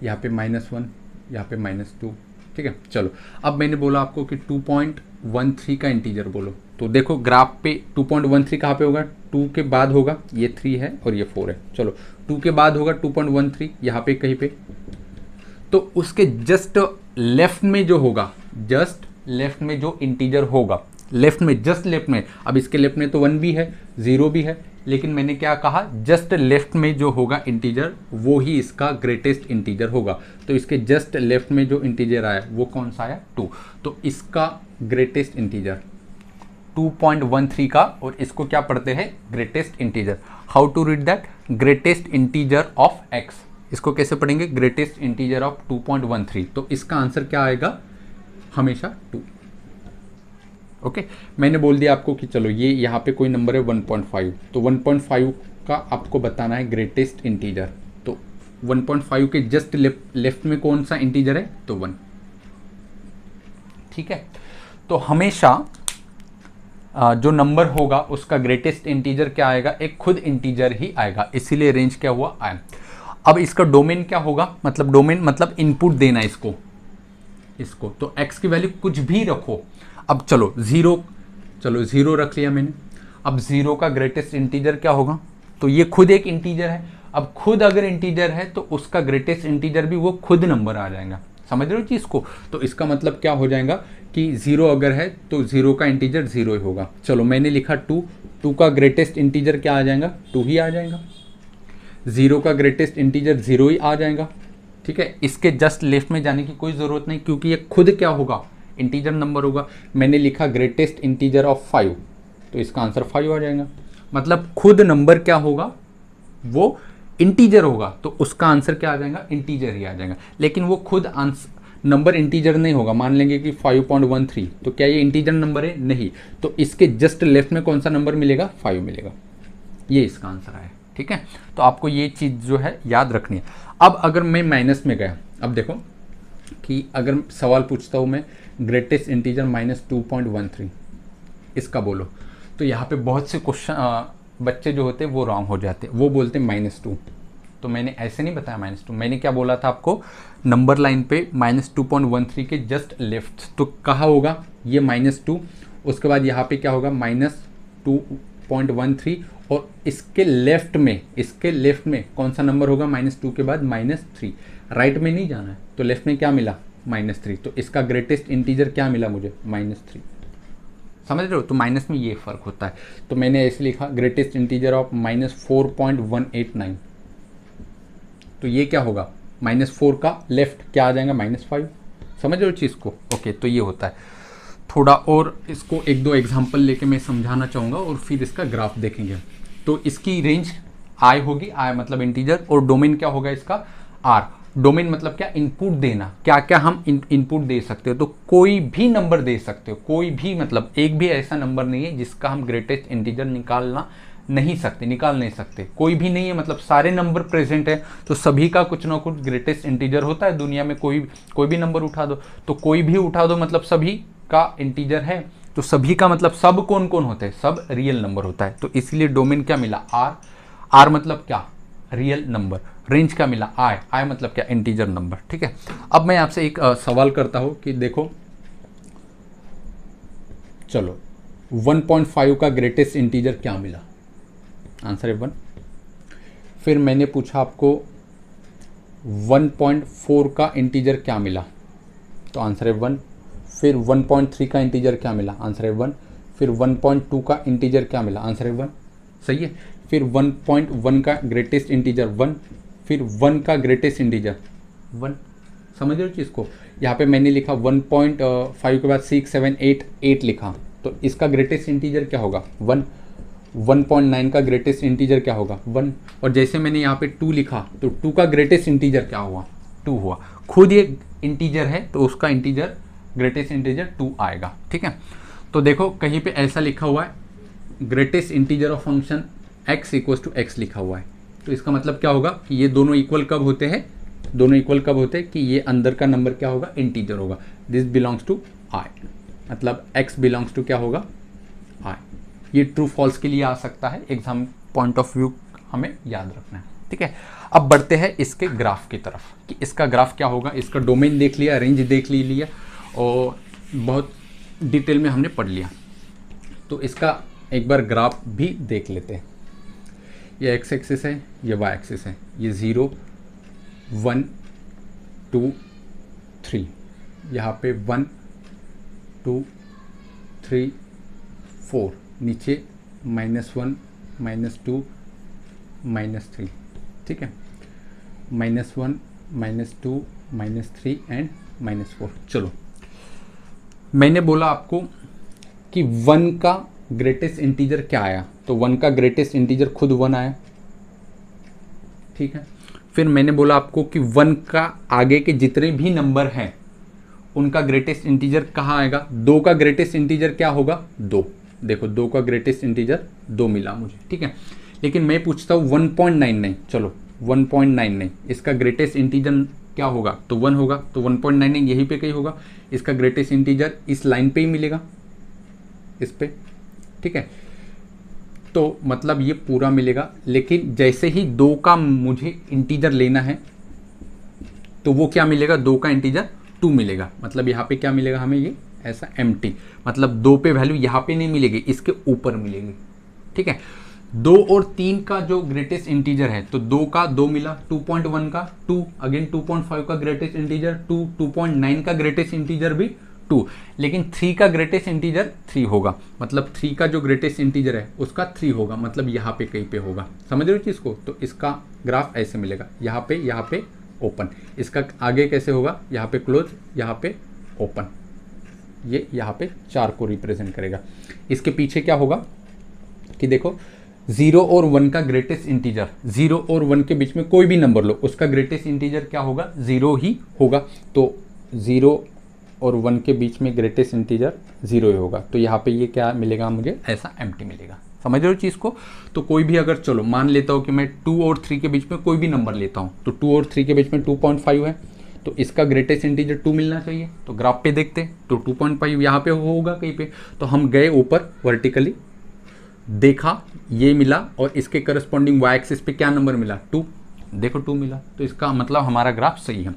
यहाँ पे -1, यहाँ पे -2, ठीक है। चलो अब मैंने बोला आपको कि 2.13 का इंटीजर बोलो, तो देखो ग्राफ पे 2.13 कहाँ पे होगा 2 के बाद होगा, ये 3 है और ये 4 है। चलो 2 के बाद होगा 2.13 यहाँ पे कहीं पे, तो उसके जस्ट लेफ्ट में जो होगा, जस्ट लेफ्ट में जो इंटीजर होगा, लेफ्ट में जस्ट लेफ्ट में, अब इसके लेफ्ट में तो 1 भी है 0 भी है, लेकिन मैंने क्या कहा जस्ट लेफ्ट में जो होगा इंटीजर वो ही इसका ग्रेटेस्ट इंटीजर होगा। तो इसके जस्ट लेफ्ट में जो इंटीजर आया वो कौन सा आया 2, तो इसका ग्रेटेस्ट इंटीजर 2.13 का, और इसको क्या पढ़ते हैं greatest integer. How to read that greatest integer of x, इसको कैसे पढ़ेंगे ग्रेटेस्ट इंटीजर ऑफ 2.13, तो इसका आंसर क्या आएगा हमेशा 2। ओके मैंने बोल दिया आपको कि चलो ये यहाँ पे कोई नंबर है 1.5, तो 1.5 का आपको बताना है ग्रेटेस्ट इंटीजर। तो 1.5 के जस्ट लेफ्ट में कौन सा इंटीजर है तो 1, ठीक है। तो हमेशा जो नंबर होगा उसका ग्रेटेस्ट इंटीजर क्या आएगा, एक खुद इंटीजर ही आएगा, इसीलिए रेंज क्या हुआ आई। अब इसका डोमेन क्या होगा, मतलब डोमेन मतलब इनपुट देना इसको, तो x की वैल्यू कुछ भी रखो। अब चलो 0 रख लिया मैंने। अब 0 का ग्रेटेस्ट इंटीजर क्या होगा, तो ये खुद एक इंटीजर है। अब खुद अगर इंटीजर है तो उसका ग्रेटेस्ट इंटीजर भी वो खुद नंबर आ जाएगा, समझ रहे हो चीज़ को। तो इसका मतलब क्या हो जाएगा कि 0 अगर है तो 0 का इंटीजर 0 ही होगा। चलो मैंने लिखा 2 का ग्रेटेस्ट इंटीजर क्या आ जाएगा 2 ही आ जाएगा। 0 का ग्रेटेस्ट इंटीजर 0 ही आ जाएगा, ठीक है। इसके जस्ट लेफ्ट में जाने की कोई ज़रूरत नहीं, क्योंकि ये खुद क्या होगा इंटीजर नंबर होगा। मैंने लिखा ग्रेटेस्ट इंटीजर ऑफ 5, तो इसका आंसर 5 आ जाएगा। मतलब खुद नंबर क्या होगा वो इंटीजर होगा, तो उसका आंसर क्या आ जाएगा इंटीजर ही आ जाएगा। लेकिन वो खुद नंबर इंटीजर नहीं होगा। मान लेंगे कि 5.13, तो क्या ये इंटीजर नंबर है नहीं, तो इसके जस्ट लेफ्ट में कौन सा नंबर मिलेगा 5 मिलेगा, ये इसका आंसर है, ठीक है। तो आपको ये चीज़ जो है याद रखनी है। अब अगर मैं माइनस में गया, अब देखो कि अगर सवाल पूछता हूँ मैं ग्रेटेस्ट इंटीजर -2.13 इसका बोलो, तो यहाँ पे बहुत से क्वेश्चन बच्चे जो होते हैं वो रॉन्ग हो जाते हैं, वो बोलते हैं -2। तो मैंने ऐसे नहीं बताया -2, मैंने क्या बोला था आपको नंबर लाइन पे -2.13 के जस्ट लेफ्ट, तो कहाँ होगा ये -2, उसके बाद यहाँ पे क्या होगा -2.13, और इसके लेफ्ट में कौन सा नंबर होगा -2 के बाद -3। राइट में नहीं जाना है, तो लेफ्ट में क्या मिला -3, तो इसका ग्रेटेस्ट इंटीजर क्या मिला मुझे -3, समझ रहे हो। तो माइनस में ये फ़र्क होता है। तो मैंने ऐसे लिखा ग्रेटेस्ट इंटीजर ऑफ -4.189, तो ये क्या होगा -4 का लेफ्ट क्या आ जाएगा -5, समझ रहे हो चीज़ को। ओके तो ये होता है। थोड़ा और इसको 1-2 एग्जांपल लेके मैं समझाना चाहूँगा और फिर इसका ग्राफ देखेंगे। तो इसकी रेंज आई होगी, आई मतलब इंटीजर, और डोमेन क्या होगा इसका आर। डोमेन मतलब क्या इनपुट देना, क्या क्या हम इनपुट दे सकते हो, तो कोई भी नंबर दे सकते हो, कोई भी, मतलब एक भी ऐसा नंबर नहीं है जिसका हम ग्रेटेस्ट इंटीजर निकालना नहीं सकते, निकाल नहीं सकते। कोई भी नहीं है मतलब सारे नंबर प्रेजेंट है, तो सभी का कुछ ना कुछ ग्रेटेस्ट इंटीजर होता है दुनिया में। कोई भी नंबर उठा दो, तो कोई भी उठा दो मतलब सभी का इंटीजर है। तो सभी का मतलब सब कौन कौन होते हैं, सब रियल नंबर होता है। तो इसलिए डोमेन क्या मिला, आर। आर मतलब क्या, रियल नंबर। रेंज क्या मिला, आई। आई मतलब क्या, इंटीजर नंबर। ठीक है, अब मैं आपसे एक सवाल करता हूं कि देखो, चलो 1.5 का ग्रेटेस्ट इंटीजर क्या मिला, आंसर है 1। फिर मैंने पूछा आपको 1.4 का इंटीजर क्या मिला, तो आंसर है 1। फिर 1.3 का इंटीजर क्या मिला, आंसर है 1। फिर 1.2 का इंटीजर क्या मिला, आंसर है 1। सही है। फिर 1.1 का ग्रेटेस्ट इंटीजर 1। फिर 1 का ग्रेटेस्ट इंटीजर 1। समझ रहे हो चीज़ को, यहाँ पे मैंने लिखा 1.5 के बाद 6 7 8 लिखा, तो इसका ग्रेटेस्ट इंटीजर क्या होगा, 1। 1.9 का ग्रेटेस्ट इंटीजर क्या होगा, 1। और जैसे मैंने यहाँ पे 2 लिखा, तो 2 का ग्रेटेस्ट इंटीजर क्या हुआ, 2 हुआ। खुद ये इंटीजर है तो उसका इंटीजर ग्रेटेस्ट इंटीजर 2 आएगा। ठीक है, तो देखो कहीं पे ऐसा लिखा हुआ है greatest integer of function x equals to x लिखा हुआ है, तो इसका मतलब क्या होगा कि ये दोनों इक्वल कब होते हैं, दोनों इक्वल कब होते हैं कि ये अंदर का नंबर क्या होगा, इंटीजर होगा। दिस बिलोंग्स टू आई, मतलब x बिलोंग्स टू क्या होगा, आई। ये ट्रू फॉल्स के लिए आ सकता है, एग्जाम पॉइंट ऑफ व्यू हमें याद रखना है। ठीक है, अब बढ़ते हैं इसके ग्राफ की तरफ कि इसका ग्राफ क्या होगा। इसका डोमेन देख लिया, रेंज देख लिया और बहुत डिटेल में हमने पढ़ लिया, तो इसका एक बार ग्राफ भी देख लेते हैं। ये x एक्सिस है, ये y एक्सिस है, ये 0 1 2 3, यहाँ पे 1 2 3 4, नीचे -1 -2 -3। ठीक है, -1 -2 -3 एंड -4। चलो, मैंने बोला आपको कि 1 का ग्रेटेस्ट इंटीजर क्या आया, तो 1 का ग्रेटेस्ट इंटीजर खुद 1 आया। ठीक है, फिर मैंने बोला आपको कि 1 का आगे के जितने भी नंबर हैं उनका ग्रेटेस्ट इंटीजर कहाँ आएगा, 2 का ग्रेटेस्ट इंटीजर क्या होगा, 2। देखो 2 का ग्रेटेस्ट इंटीजर 2 मिला मुझे। ठीक है, लेकिन मैं पूछता हूँ 1.99, चलो 1.99 इसका ग्रेटेस्ट इंटीजर क्या होगा, तो 1 होगा, तो 1.99 यहीं पे कहीं होगा। इसका ग्रेटेस्ट इंटीजर इस लाइन पे ही मिलेगा, इस पे। ठीक है, तो मतलब ये पूरा मिलेगा, लेकिन जैसे ही 2 का मुझे इंटीजर लेना है तो वो क्या मिलेगा, 2 का इंटीजर 2 मिलेगा। मतलब यहाँ पे क्या मिलेगा हमें, ये ऐसा एम्प्टी, मतलब 2 पे वैल्यू यहाँ पे नहीं मिलेगी, इसके ऊपर मिलेगी। ठीक है, 2 और 3 का जो ग्रेटेस्ट इंटीजर है, तो 2 का 2 मिला, 2.1 का 2, अगेन 2.5 का ग्रेटेस्ट इंटीजर 2, 2.9 का ग्रेटेस्ट इंटीजर भी 2, लेकिन 3 का ग्रेटेस्ट इंटीजर 3 होगा। मतलब 3 का जो ग्रेटेस्ट इंटीजर है उसका 3 होगा, मतलब यहाँ पे कहीं पे होगा। समझ रहे हो चीज़ को, तो इसका ग्राफ ऐसे मिलेगा, यहाँ पे ओपन। इसका आगे कैसे होगा, यहाँ पे क्लोज, यहाँ पे ओपन। ये यहाँ पे 4 को रिप्रेजेंट करेगा। इसके पीछे क्या होगा कि देखो 0 और 1 का ग्रेटेस्ट इंटीजर, 0 और 1 के बीच में कोई भी नंबर लो, उसका ग्रेटेस्ट इंटीजर क्या होगा, 0 ही होगा। तो 0 और 1 के बीच में ग्रेटेस्ट इंटीजर 0 ही होगा, तो यहाँ पे ये क्या मिलेगा मुझे, ऐसा एम्प्टी मिलेगा। समझ रहे हो चीज़ को, तो कोई भी अगर चलो मान लेता हूँ कि मैं 2 और 3 के बीच में कोई भी नंबर लेता हूँ, तो 2 और 3 के बीच में 2.5 है, तो इसका ग्रेटेस्ट इंटीजर 2 मिलना चाहिए। तो ग्राफ पे देखते हैं, तो 2.5 यहाँ पे होगा कहीं पे, तो हम गए ऊपर वर्टिकली, देखा ये मिला, और इसके करस्पॉन्डिंग y एक्सिस पे क्या नंबर मिला, 2। देखो 2 मिला, तो इसका मतलब हमारा ग्राफ सही है।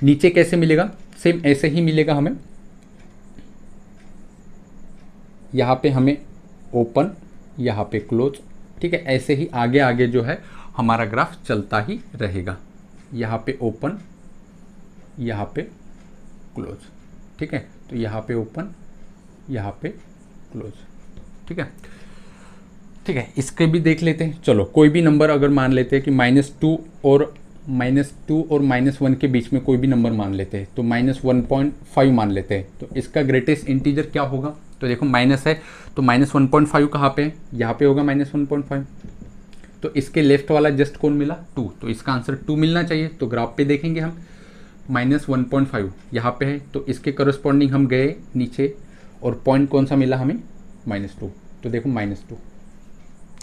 नीचे कैसे मिलेगा, सेम ऐसे ही मिलेगा हमें, यहाँ पे हमें ओपन, यहाँ पे क्लोज। ठीक है, ऐसे ही आगे आगे जो है हमारा ग्राफ चलता ही रहेगा, यहाँ पे ओपन, यहाँ पे क्लोज। ठीक है, तो यहाँ पे ओपन, यहाँ पे क्लोज। ठीक है, ठीक है, इसके भी देख लेते हैं। चलो कोई भी नंबर अगर मान लेते हैं कि -2 और -1 के बीच में कोई भी नंबर मान लेते हैं, तो -1.5 मान लेते हैं, तो इसका ग्रेटेस्ट इंटीजर क्या होगा, तो देखो माइनस है, तो -1.5 कहाँ पे है, यहाँ पे होगा -1.5। तो इसके लेफ्ट वाला जस्ट कौन मिला, 2, तो इसका आंसर 2 मिलना चाहिए। तो ग्राफ पे देखेंगे हम, -1.5 यहाँ पे है, तो इसके करस्पॉन्डिंग हम गए नीचे, और पॉइंट कौन सा मिला हमें, -2, तो देखो -2।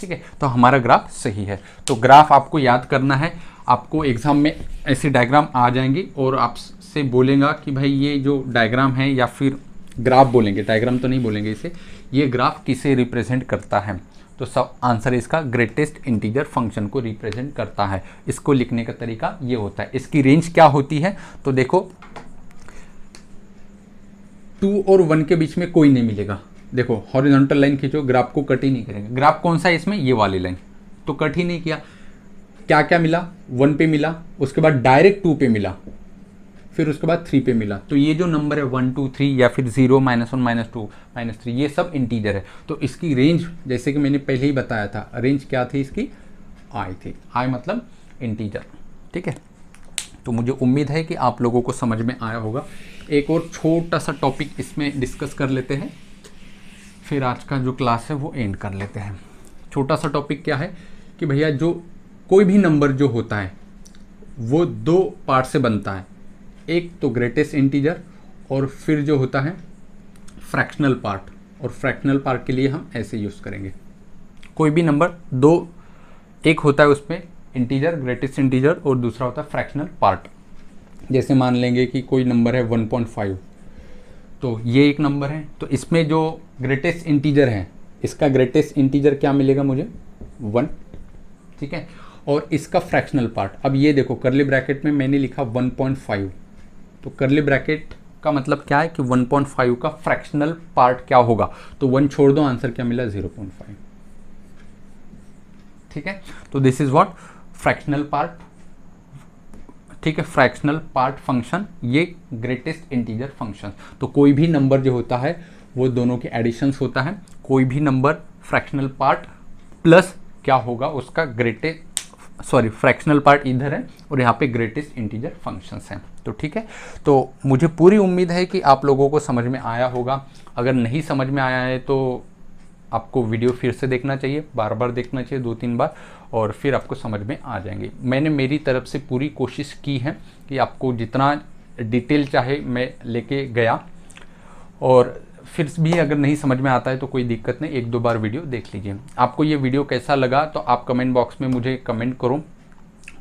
ठीक है, तो हमारा ग्राफ सही है। तो ग्राफ आपको याद करना है, आपको एग्जाम में ऐसी डायग्राम आ जाएंगी और आपसे बोलेगा कि भाई ये जो डायग्राम है, या फिर ग्राफ बोलेंगे, डायग्राम तो नहीं बोलेंगे इसे, ये ग्राफ किसे रिप्रेजेंट करता है। तो सब आंसर इसका ग्रेटेस्ट इंटीजर फंक्शन को रिप्रेजेंट करता है। इसको लिखने का तरीका ये होता है। इसकी रेंज क्या होती है, तो देखो 2 और 1 के बीच में कोई नहीं मिलेगा। देखो हॉरिजॉन्टल लाइन खींचो, ग्राफ को कट ही नहीं करेंगे। ग्राफ कौन सा है इसमें, ये वाली लाइन, तो कट ही नहीं किया। क्या क्या मिला, 1 पे मिला, उसके बाद डायरेक्ट 2 पे मिला, फिर उसके बाद 3 पे मिला। तो ये जो नंबर है 1 2 3 या फिर 0 -1 -2 -3, ये सब इंटीजर है। तो इसकी रेंज जैसे कि मैंने पहले ही बताया था, रेंज क्या थी इसकी, आई थी। आई मतलब इंटीजर, ठीक है। तो मुझे उम्मीद है कि आप लोगों को समझ में आया होगा। एक और छोटा सा टॉपिक इसमें डिस्कस कर लेते हैं, फिर आज का जो क्लास है वो एंड कर लेते हैं। छोटा सा टॉपिक क्या है कि भैया जो कोई भी नंबर जो होता है वो 2 पार्ट से बनता है। एक तो ग्रेटेस्ट इंटीजर, और फिर जो होता है फ्रैक्शनल पार्ट। और फ्रैक्शनल पार्ट के लिए हम ऐसे यूज़ करेंगे, कोई भी नंबर 2, एक होता है उसमें इंटीजर, ग्रेटेस्ट इंटीजर, और दूसरा होता है फ्रैक्शनल पार्ट। जैसे मान लेंगे कि कोई नंबर है 1.5, तो ये एक नंबर है, तो इसमें जो ग्रेटेस्ट इंटीजर है, इसका ग्रेटेस्ट इंटीजर क्या मिलेगा मुझे, 1, ठीक है। और इसका फ्रैक्शनल पार्ट, अब ये देखो कर्ली ब्रैकेट में मैंने लिखा 1.5, तो कर्ली ब्रैकेट का मतलब क्या है कि 1.5 का फ्रैक्शनल पार्ट क्या होगा, तो 1 छोड़ दो, आंसर क्या मिला, 0.5, ठीक है। तो this is what fractional part, ठीक है, फ्रैक्शनल पार्ट फंक्शन, ये ग्रेटेस्ट इंटीजर फंक्शन। तो कोई भी नंबर जो होता है वो दोनों के एडिशंस होता है। कोई भी नंबर फ्रैक्शनल पार्ट प्लस क्या होगा उसका फ्रैक्शनल पार्ट इधर है, और यहाँ पे ग्रेटेस्ट इंटीजर फंक्शंस हैं। तो ठीक है, तो मुझे पूरी उम्मीद है कि आप लोगों को समझ में आया होगा। अगर नहीं समझ में आया है तो आपको वीडियो फिर से देखना चाहिए, बार बार देखना चाहिए, 2-3 बार, और फिर आपको समझ में आ जाएंगे। मैंने मेरी तरफ से पूरी कोशिश की है कि आपको जितना डिटेल चाहे मैं लेके गया, और फिर भी अगर नहीं समझ में आता है तो कोई दिक्कत नहीं, 1-2 बार वीडियो देख लीजिए। आपको ये वीडियो कैसा लगा तो आप कमेंट बॉक्स में मुझे कमेंट करो।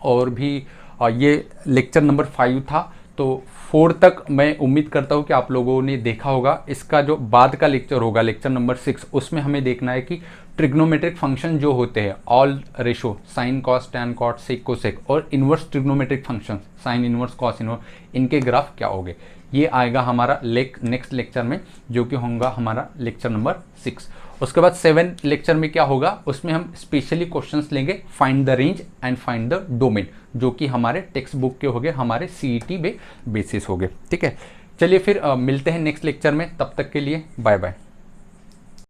और भी ये लेक्चर नंबर 5 था, तो 4 तक मैं उम्मीद करता हूँ कि आप लोगों ने देखा होगा। इसका जो बाद का लेक्चर होगा, लेक्चर नंबर 6, उसमें हमें देखना है कि ट्रिग्नोमेट्रिक फंक्शन जो होते हैं, all ratio, sine cos tan cot sec cosec, और inverse trigonometric function, sine inverse cos inverse, इनके ग्राफ क्या होंगे, ये आएगा हमारा नेक्स्ट लेक्चर में, जो कि होगा हमारा लेक्चर नंबर 6। उसके बाद 7 लेक्चर में क्या होगा, उसमें हम स्पेशली क्वेश्चंस लेंगे, find the range and find the domain, जो कि हमारे टेक्स्ट बुक के होंगे, हमारे CET बेसिस होंगे, ठीक है। चलिए फिर मिलते हैं नेक्स्ट लेक्चर में, तब तक के लिए बाय बाय।